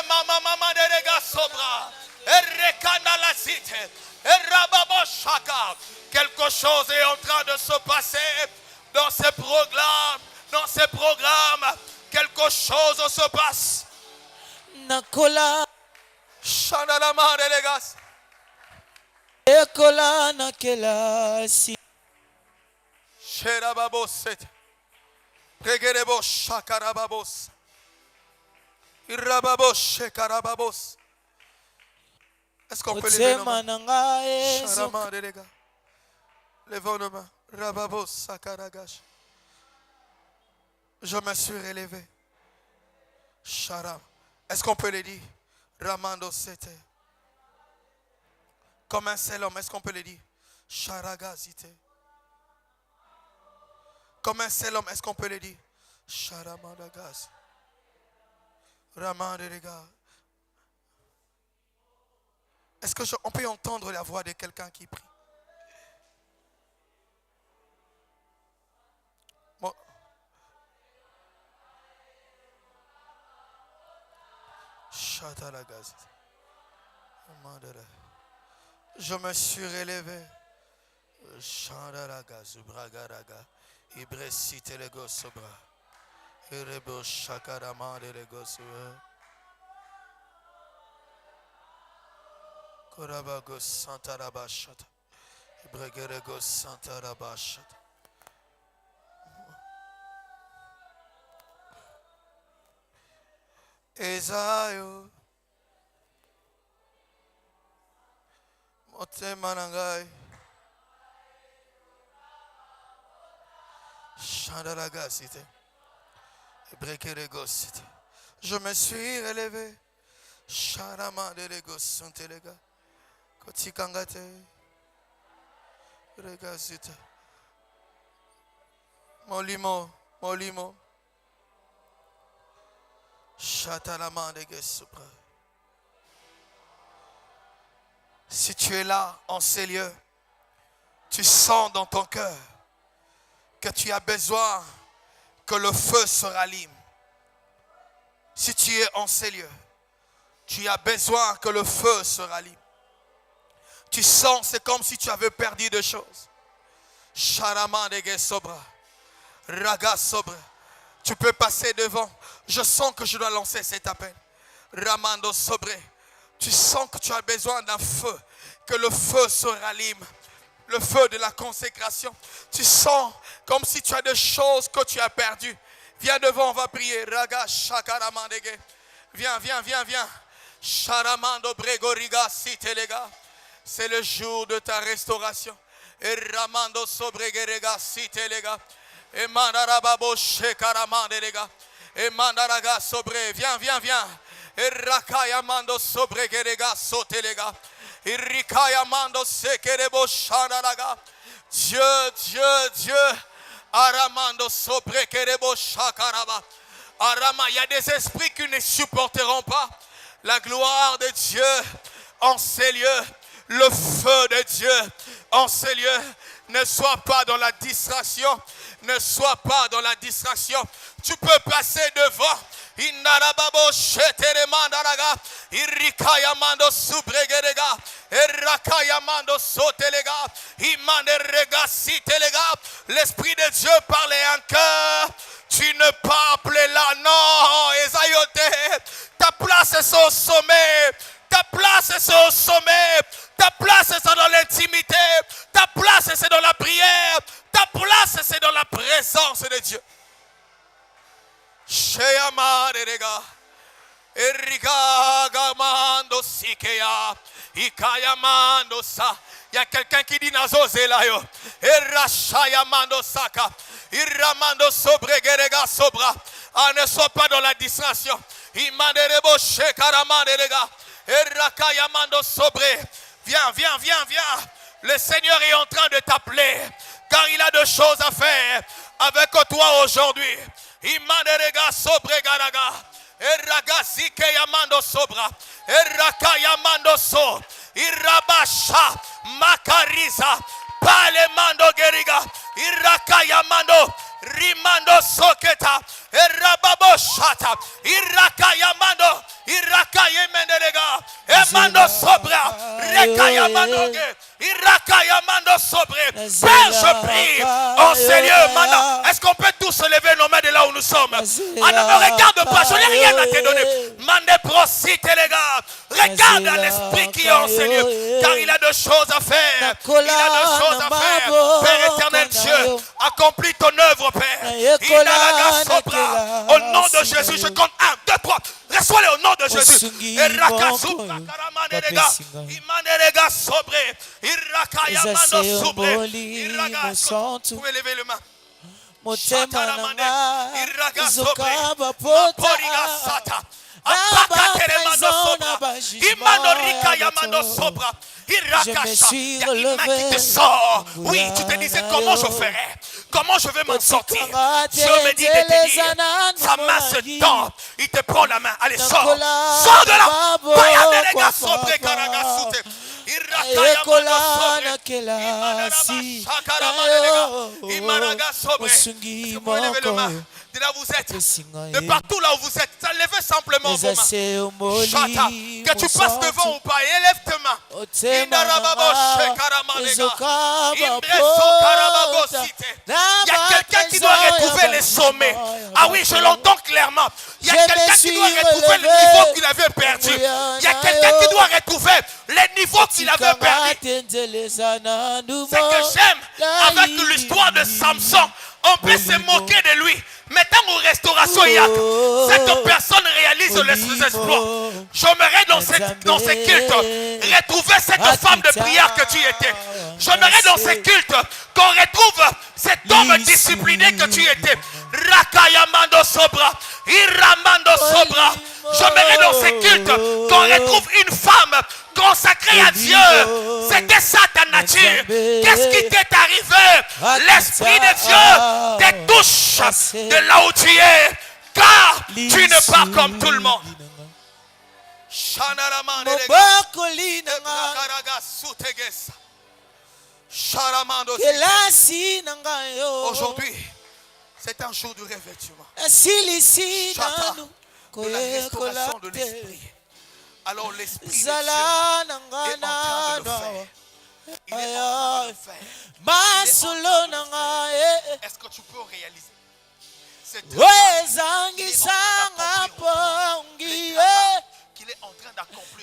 Mama de regasobra. Erekanda la cite. Erababo shaka. Quelque chose est en train de se passer dans ces programmes. Dans ces programmes. Quelque chose se passe. Nakola. Shanalama de regas. Ekola na kelasi. Sherababos. Regerebo shakarababos. Irababos shekarababos. Est-ce qu'on peut lever nos mains? Sharama de regas. Levons nos mains. Rababos sakaragash. Je me suis relevé. Sharam. Est-ce qu'on peut le dire? Ramando sete. Comme un seul homme, est-ce qu'on peut le dire? Sharagazite. Comme un seul homme, est-ce qu'on peut le dire? Sharamadagas. Ramanderega. Est-ce qu'on peut entendre la voix de quelqu'un qui prie? Bon. Shatalagaz. Je me suis relevé. Shandalagaz. Bragaraga. Ibresite le gosobra. Irebo shakaramande le gosobra. Korabagos santarabashata. Ibregeregos santarabashata. Ezayo. Mote manangai. Chandalagasite. Brekeregosite. Je me suis relevé. Charama de legos santelega. Kotikangate. Regasite. Molimo. Chatalama de gesupra. Si tu es là en ces lieux, tu sens dans ton cœur que tu as besoin que le feu se rallume. Si tu es en ces lieux, tu as besoin que le feu se rallume. Tu sens, c'est comme si tu avais perdu des choses. Charama de sobra, raga sobra. Tu peux passer devant. Je sens que je dois lancer cet appel. Ramando sobre. Tu sens que tu as besoin d'un feu, que le feu se rallume. Le feu de la consécration. Tu sens comme si tu as des choses que tu as perdues. Viens devant, on va prier. Raga shakaramandege. Viens. Sharamando bregoriga sitelega. C'est le jour de ta restauration. Et ramando sobregerega sitelega. Et mandarababo shekaramandelega. Et mandaraga sobre. Viens. Et rakayamando sobregerega sotelega. Dieu, Aramando sobrekerebo shakaraba. Arama, il y a des esprits qui ne supporteront pas la gloire de Dieu en ces lieux, le feu de Dieu en ces lieux. Ne sois pas dans la distraction, Tu peux passer devant. Inarababo shetere mandaraga. Irikaya mando subregerega. Erakaya mando sotelega. Imanerega sitelega. L'Esprit de Dieu parlait en cœur. Tu ne peux appeler là. Non, Esayote. Ta place est au sommet. Ta place est au sommet. Ta place est dans l'intimité. Ta place, c'est dans la prière. Ta place, c'est dans la présence de Dieu. Sheyama derega. Eriga gamando sikeya. Ikayamando sa. Il y a quelqu'un qui dit Nazo Zelayo. Erashayamando saka. Iramando sobre gerega sobra. Ah, ne sois pas dans la distraction. Imanderebo shekaramanderega. Erakayamando sobre. Viens, viens, viens, viens. Le Seigneur est en train de t'appeler. Car il a de choses à faire avec toi aujourd'hui. Imanderega sobre garaga. Eragazike yamando sobra. Erakayamando so. Irabasha makariza. Palemando geriga. Irakayamando. Rimando soketa. Erababo shata. Irakayamando. Irakayamenerega. Emando sobra. Rekayamando ge. Irakayamando sobre. Père, je prie en Seigneur maintenant. Est-ce qu'on peut tous se lever nos mains de là où nous sommes? Ah, ne me regarde pas, je n'ai rien à te donner. Mande prosite les gars. Regarde à l'esprit qui est en Seigneur. Car il a de choses à faire. Il a de choses à faire. Père éternel Dieu, accomplis ton œuvre, Père. Il a la grâce sobra. Au nom de Jésus, je compte 1, 2, 3. Reçois-les au nom de Jésus. Vous pouvez lever le main. Je me suis relevé. Qui te sort. Oui, tu te disais comment je ferais. Comment je vais m'en sortir. Dieu me dit de te dire. Sa main se tend. Il te prend la main. Allez, sors. Sors de là. De là vous êtes, de partout là où vous êtes, levez simplement vos mains. Chata, que tu passes devant ou pas, élève tes mains. Il y a quelqu'un qui doit retrouver les sommets. Ah oui, je l'entends clairement. Il y a quelqu'un qui doit retrouver le niveau qu'il avait perdu. Il y a quelqu'un qui doit retrouver les niveaux qu'il avait perdu. Ce que j'aime avec l'histoire de Samson, on peut se moquer de lui. Mais tant aux restaurations, il y a cette personne réalise les exploits. J'aimerais dans ces cultes retrouver cette femme de prière que tu étais. J'aimerais dans ces cultes qu'on retrouve cet homme discipliné que tu étais. Rakayamando sobra, Iramando sobra. J'aimerais dans ces cultes qu'on retrouve une femme consacrée à Dieu. C'était ça ta nature. Qu'est-ce qui t'est arrivé? L'Esprit de Dieu te touche de là où tu es. Car tu n'es pas comme tout le monde. Aujourd'hui, c'est un jour de revêtement. De la restauration de l'esprit. Alors l'esprit de Dieu est en train de le faire. Il est en train de le faire. Est-ce que tu peux réaliser? C'est qu'il est en train d'accomplir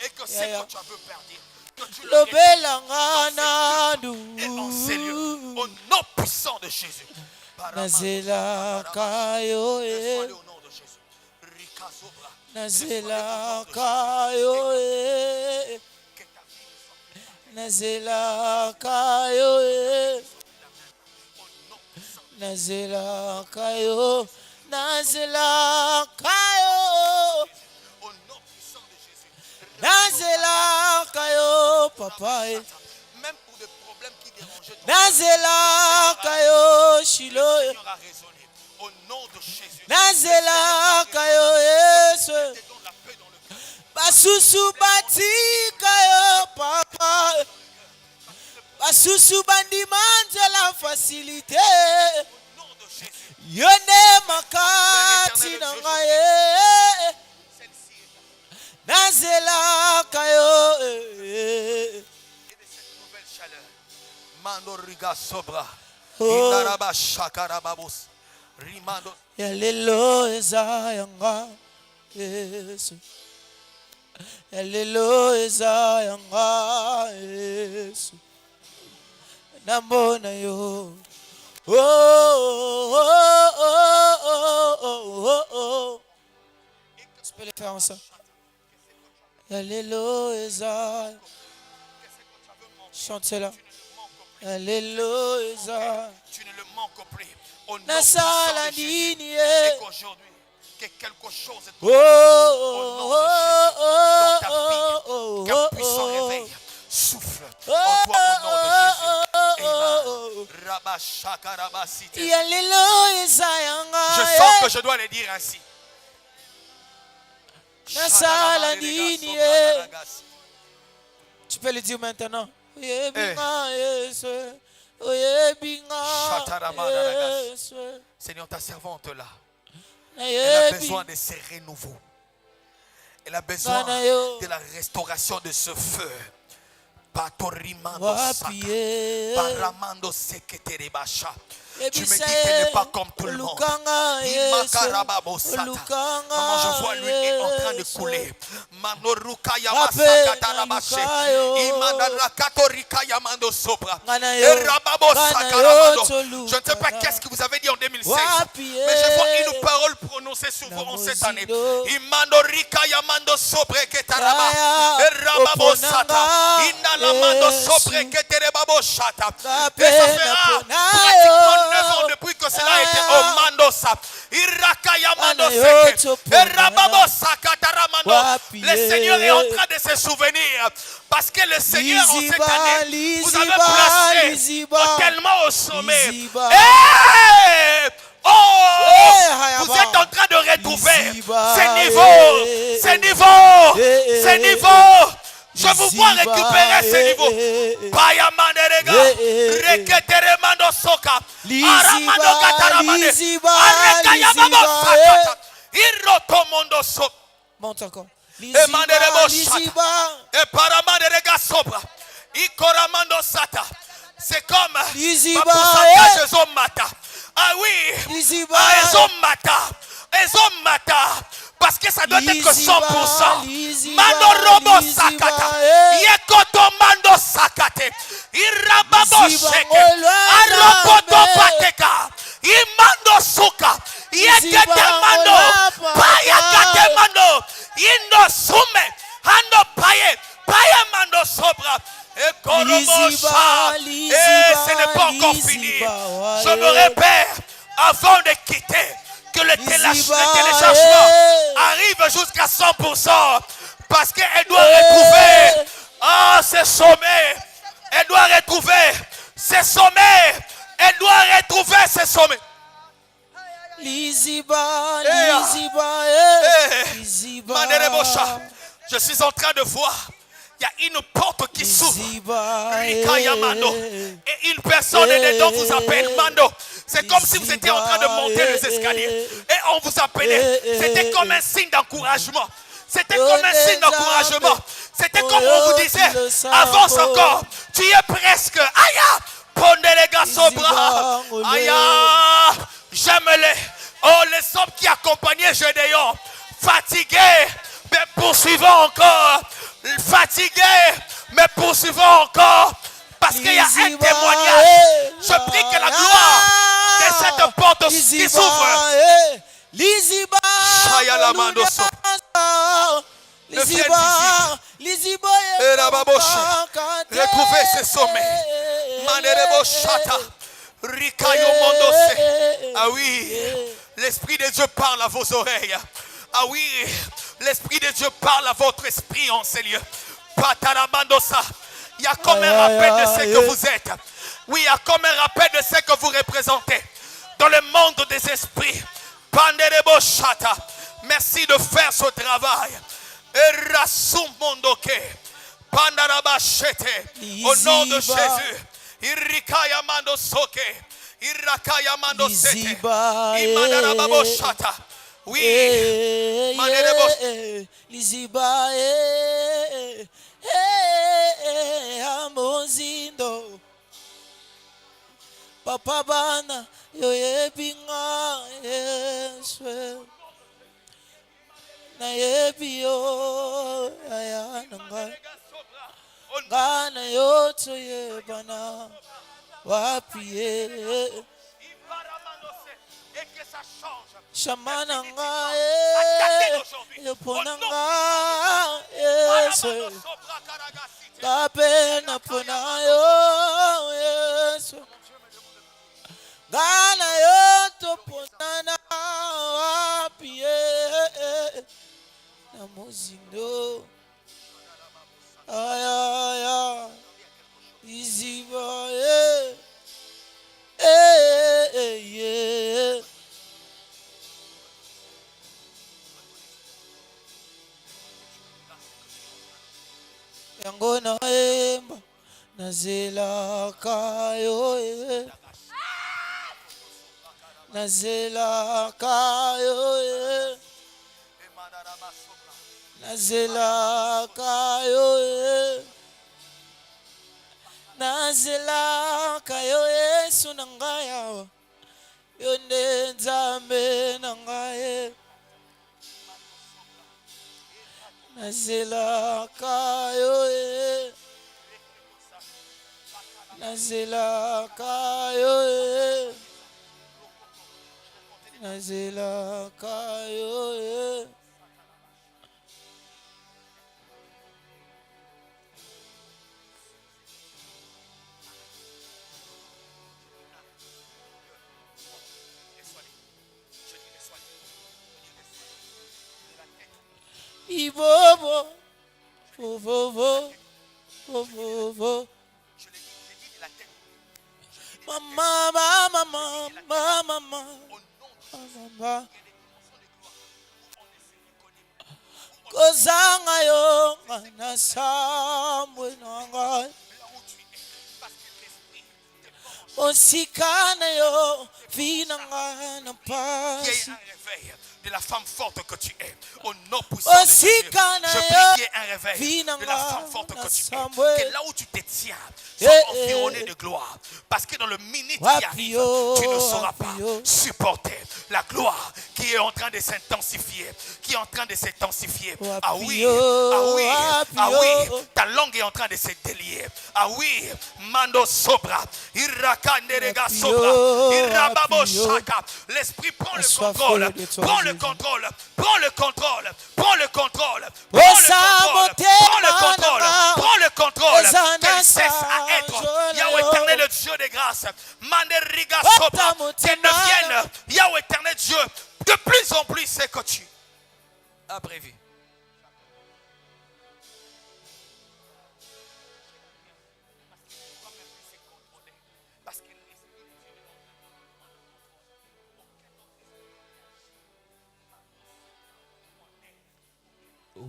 et que c'est que tu as veux perdre. Au nom puissant de Jésus. Nazela kayo e. Nazela kayo e. Nazela kayo e. Nazela kayo. Nazela kayo. Nazela kayo papa. Même pour des problèmes qui dérangeaient ton Nazela kayo shilo. Au nom de Jésus. Nazela kayo Yesu. Basusu bati kayo papa. Basusu bandi manzela facilité. Yone makati nangaye. Yalelo ezayanga Yesu. Yalelo ezayanga Yesu. Nambona yo. Oh, oh, oh, oh, oh, oh, oh. Tu peux le faire ensemble. Alléluia. Chantez-la. Alléluia. Tu ne le manques plus. Au nom Nasala de Jésus. nini. Et qu'aujourd'hui, que quelque chose est Oh, au nom oh, de Jésus. Dans ta oh, vie, oh, qu'un puissant oh, réveil souffle oh, en toi au nom de Jésus. oh, Amen. Rabashaka rabasite. Alléluia zayanga. Je sens que je dois le dire ainsi. Nasala nini. Tu peux le dire maintenant. Oye binga Yesu. Oye binga Yesu. Seigneur, ta servante là, elle Elle a besoin de ces renouveaux. Elle a besoin de la restauration de ce feu. Patorimando saka, paramando seketerebasha. Tu me dis qu'elle n'est pas comme tout le monde. Maman, je vois l'huile en train de couler. Manoruka yamasaka tarabashe. Imanarakatorika yamando sobra. Erababo sakaramando. Je ne sais pas qu'est-ce que vous avez dit en 2016, mais je vois une parole prononcée souvent en cette année. Imanorika yamando sobre ketaraba. Erababo sata. Inalamando sobre keterebabo shata. Et ça fera pratiquement 9 ans depuis que cela a été au Mandosa. Le Seigneur est en train de se souvenir. Parce que le Seigneur en cette année vous avez placé tellement au sommet. Vous êtes en train de retrouver ces niveaux. Je vous vois récupérer ce niveau. Payamanderega, reketeremando soka, aramando kataramane, arekayamamo sakata, irotomondo so. Monte encore. Emanderebo shata, eparamanderega sobra, ikoramando sata. C'est comme ma pourcentage ezomata. Ah oui, ezomata. Parce que ça doit être que 100%. Mando robo sakata. Yekoto mando sakate. Irababo sheke. Arokoto pateka. Imando suka. Yekete mando. Payakate mando. Indo sume. Ando paye. Paye mando sobra. Et ce n'est pas encore fini. Je me répète avant de quitter. Que le téléchargement arrive jusqu'à 100%. Parce qu'elle doit retrouver ses sommets. Elle doit retrouver ses sommets. Elle doit retrouver ses sommets. Je suis en train de voir. Il y a une porte qui s'ouvre. Et une personne dedans vous appelle Mando. C'est comme si vous étiez en train de monter les escaliers. Et on vous appelait. C'était comme un signe d'encouragement. C'était comme un signe d'encouragement. C'était comme on vous disait, avance encore. Tu y es presque. Aïe, pondez les gars sobra. Aïe, j'aime-les. Oh, les hommes qui accompagnaient Gédéon. Fatigués, mais poursuivons encore. Fatigués, mais poursuivons encore. Parce qu'il y a un témoignage. Je prie que la gloire de cette porte qui s'ouvre. Retrouvez ces sommets. Ah oui, l'Esprit de Dieu parle à vos oreilles. Ah oui, l'Esprit de Dieu parle à votre esprit en ces lieux. Il y a comme un rappel de ce que vous êtes. Oui, il y a comme un rappel de ce que vous représentez dans le monde des esprits. Merci de faire ce travail. Au nom de Jésus. Irikaya mando soke. Irakaya mando sete. Imandarababo shata. Oui. Manderebo. Liziba amozindo. papa bana yo yebinga Yesu na yebi yo aya nanga ngana yoto yebana wapi ye Shamana ngae yopona ngae Yesu kape na pona yo Yesu ngana yoto pona na wapi ye na muzindo aya iziba ye yango na emba nazela kayo nazela kayo nazela kayo nazela kayo Yesu nangaya yonde nzambe nangaye nazela kayo nazela kayo nazela kayo Ibobo, vovovo, vovovo. Mama, mama, mama, mama, mama. Kozanga yo, na samwe nanga. Osikana yo, vinanga na pasi. De la femme forte que tu es. Au nom puissant de Jésus, je prie qu'il y ait un réveil de la femme forte que tu es. Que là où tu te tiens, sois environné de gloire. Parce que dans le minute qui arrive, tu ne sauras pas supporter la gloire qui est en train de s'intensifier. Qui est en train de s'intensifier. Ah oui, ah oui, ah oui. Ta langue est en train de se délier. Ah oui, Mando Sobra. Irakanderega Sobra. Irababo Shaka. L'esprit prend le contrôle. Prends le contrôle, prends le contrôle, prends le contrôle, prends le contrôle, prends le contrôle, prends le contrôle, qu'elle cesse à être Yahweh éternel, le Dieu de grâce, Manderiga Sopra, qu'elle devienne Yahweh éternel Dieu, de plus en plus c'est que tu as prévu.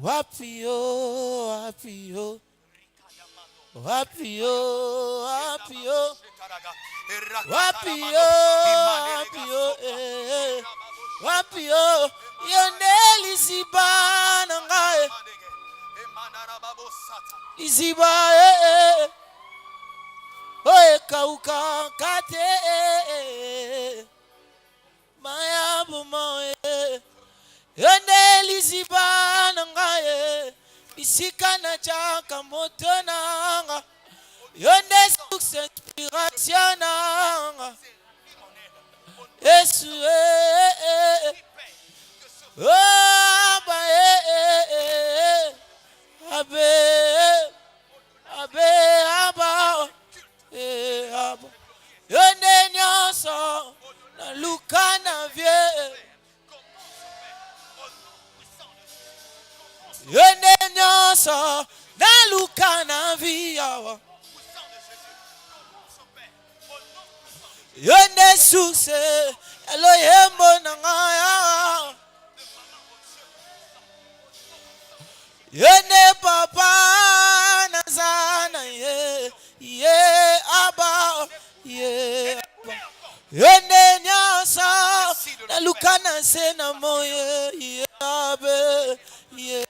Wapio, wapio, wapio, wapio, wapio, wapio, wapio, yoneli zibana ngae, iziba oe kauka kate, maya bumoe. Yonde zibana ngaye bisika na chaka moto nanga yonde success inspiration nanga Yesu ba abe aba aba yonde nyoso na luka na vie yonde nyoso na luka na viawa yonde sukse eloyembo na ngaya yonde papa na zana ye aba ye aba yonde nyoso na luka na sena moye ye abe ye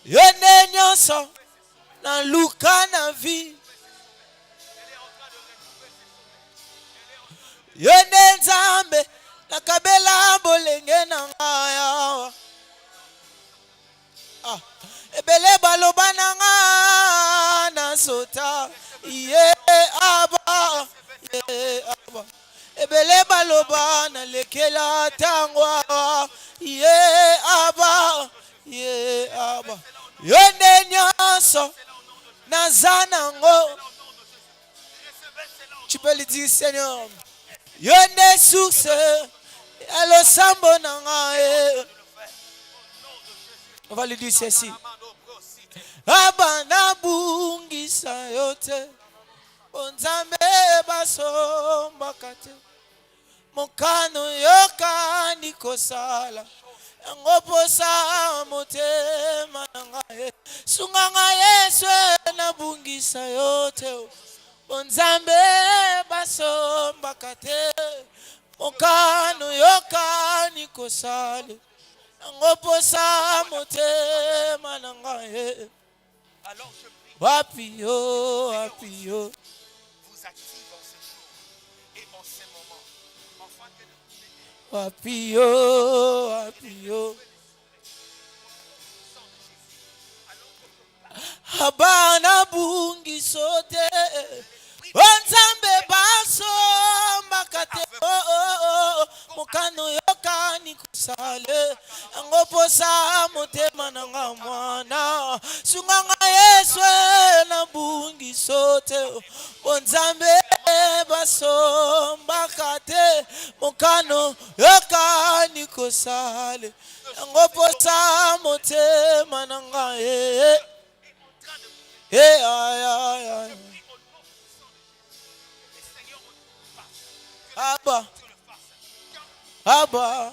yonde nyoso na luka na vi Yone nzambe nakabela bolenge na ngaya. Ebele baloba na nga na sota. Ye aba. Ye aba. Ebele baloba na lekela tangwa. Ye aba. Ye aba. Yone nyoso nazanango. Tu peux lui dire, Seigneur, yone source, alo sambo nangae. On va lui dire ceci. Abana bungi sayote, onzambe basomba kate, mokano yoka nikosala, ngoposa motema nangae, sunganga Yesu na bungi sayote. Onzambe basomba kate, mokano yoka nikosale, ngoposa motema nangae. Alors je prie. Wapio, wapio. Vous active en ce jour et en ces moments. Enfin que de Wapio, wapio. Abana bungi sote. Onzambe basomba kate, mokano yoka nikusale, ngoposa motema nanga mwana, sunganga Yesu na bungi sote. Onzambe basomba kate, mokano yoka nikusale, ngoposa motema nanga ay ay ay. Abba, Abba,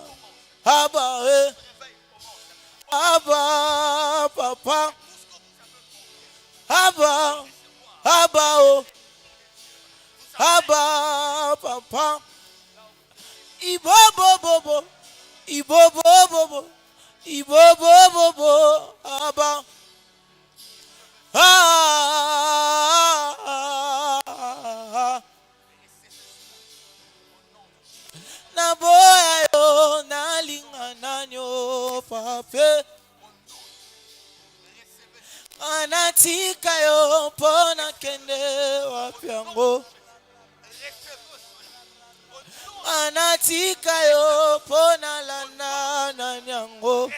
Abba, Abba, Papa, Abba, Abba, oh, Abba, Papa, Ibo, Bobo, Ibo, Bobo, Ibo, Bobo, Abba, na boya yo na lingana nyo pape, anatika yo pona kende wapiango, anatika yo pona lana na nyango,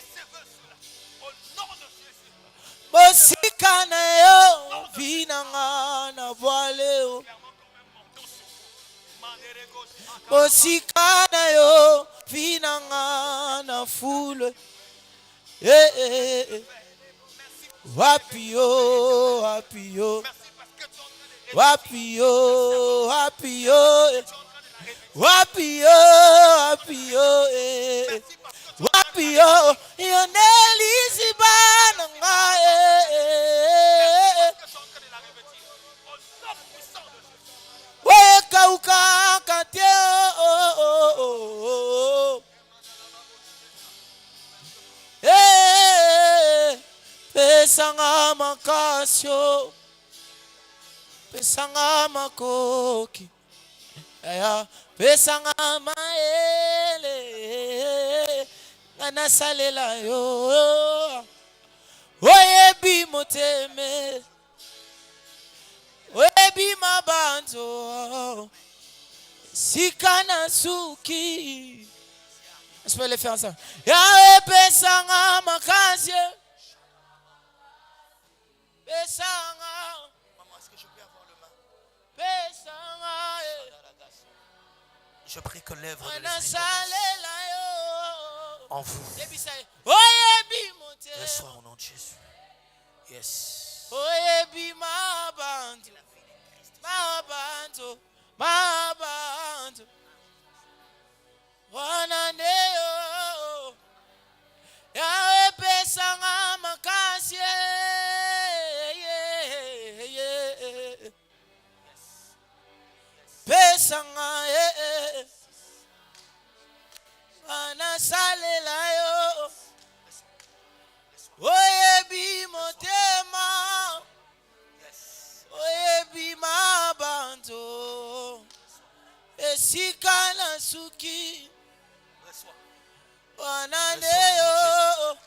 bosika na yo vinanga na voile yo, bosika na yo vinanga na foule. Wapio, wapio, wapio, wapio, wapio, wapio, wapio, yoneli sibananga. Weka ukakate, pesanga makasyo, pesanga makoki, pesanga maele, ngana salela yo, oyebi moteme, oyebi mabanzo, sikana suki. Je peux les faire ensemble. Yahweh pesanga makasye, pesanga. Maman, est-ce que je peux avoir le main? Pesanga. Je prie que l'œuvre de Ngana l'Esprit salela yo. en vous. Oyebi moteme. Reçois au nom de Jésus. Yes. Oyebi mabanzo, mabanzo, mabanzo. Wananeo, Yahweh pesanga makasye, pesanga anasalela yo, Suki. Reçois. Wananeo.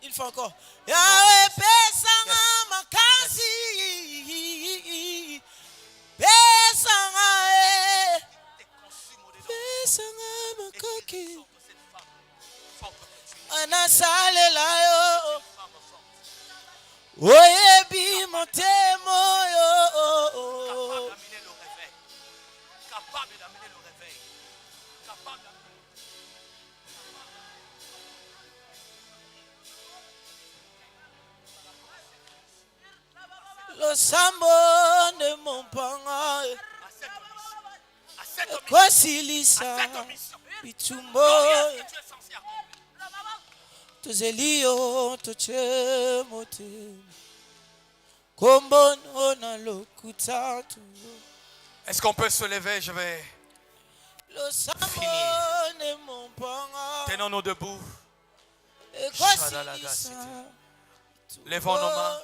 Il faut encore. Yahweh pesanga makasi. Pesanga pesanga makoki. Anasalela yo. Oyebi motemo yo. Capable d'amener le réveil. Capable d'amener. Le sambo de mon panga. Accepte Kosilisa. Bitumbo. Tozelio toche mote. Kombono na lokutatu. Est-ce qu'on peut se lever? Je vais finir. Tenons-nous debout. Levons nos mains.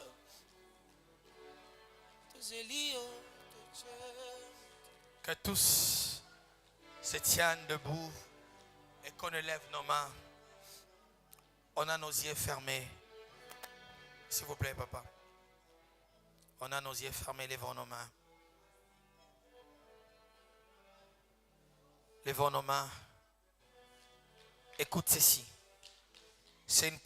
Que tous se tiennent debout et qu'on élève nos mains. On a nos yeux fermés. S'il vous plaît, papa. On a nos yeux fermés, levons nos mains. Levons nos mains. Écoute ceci. C'est une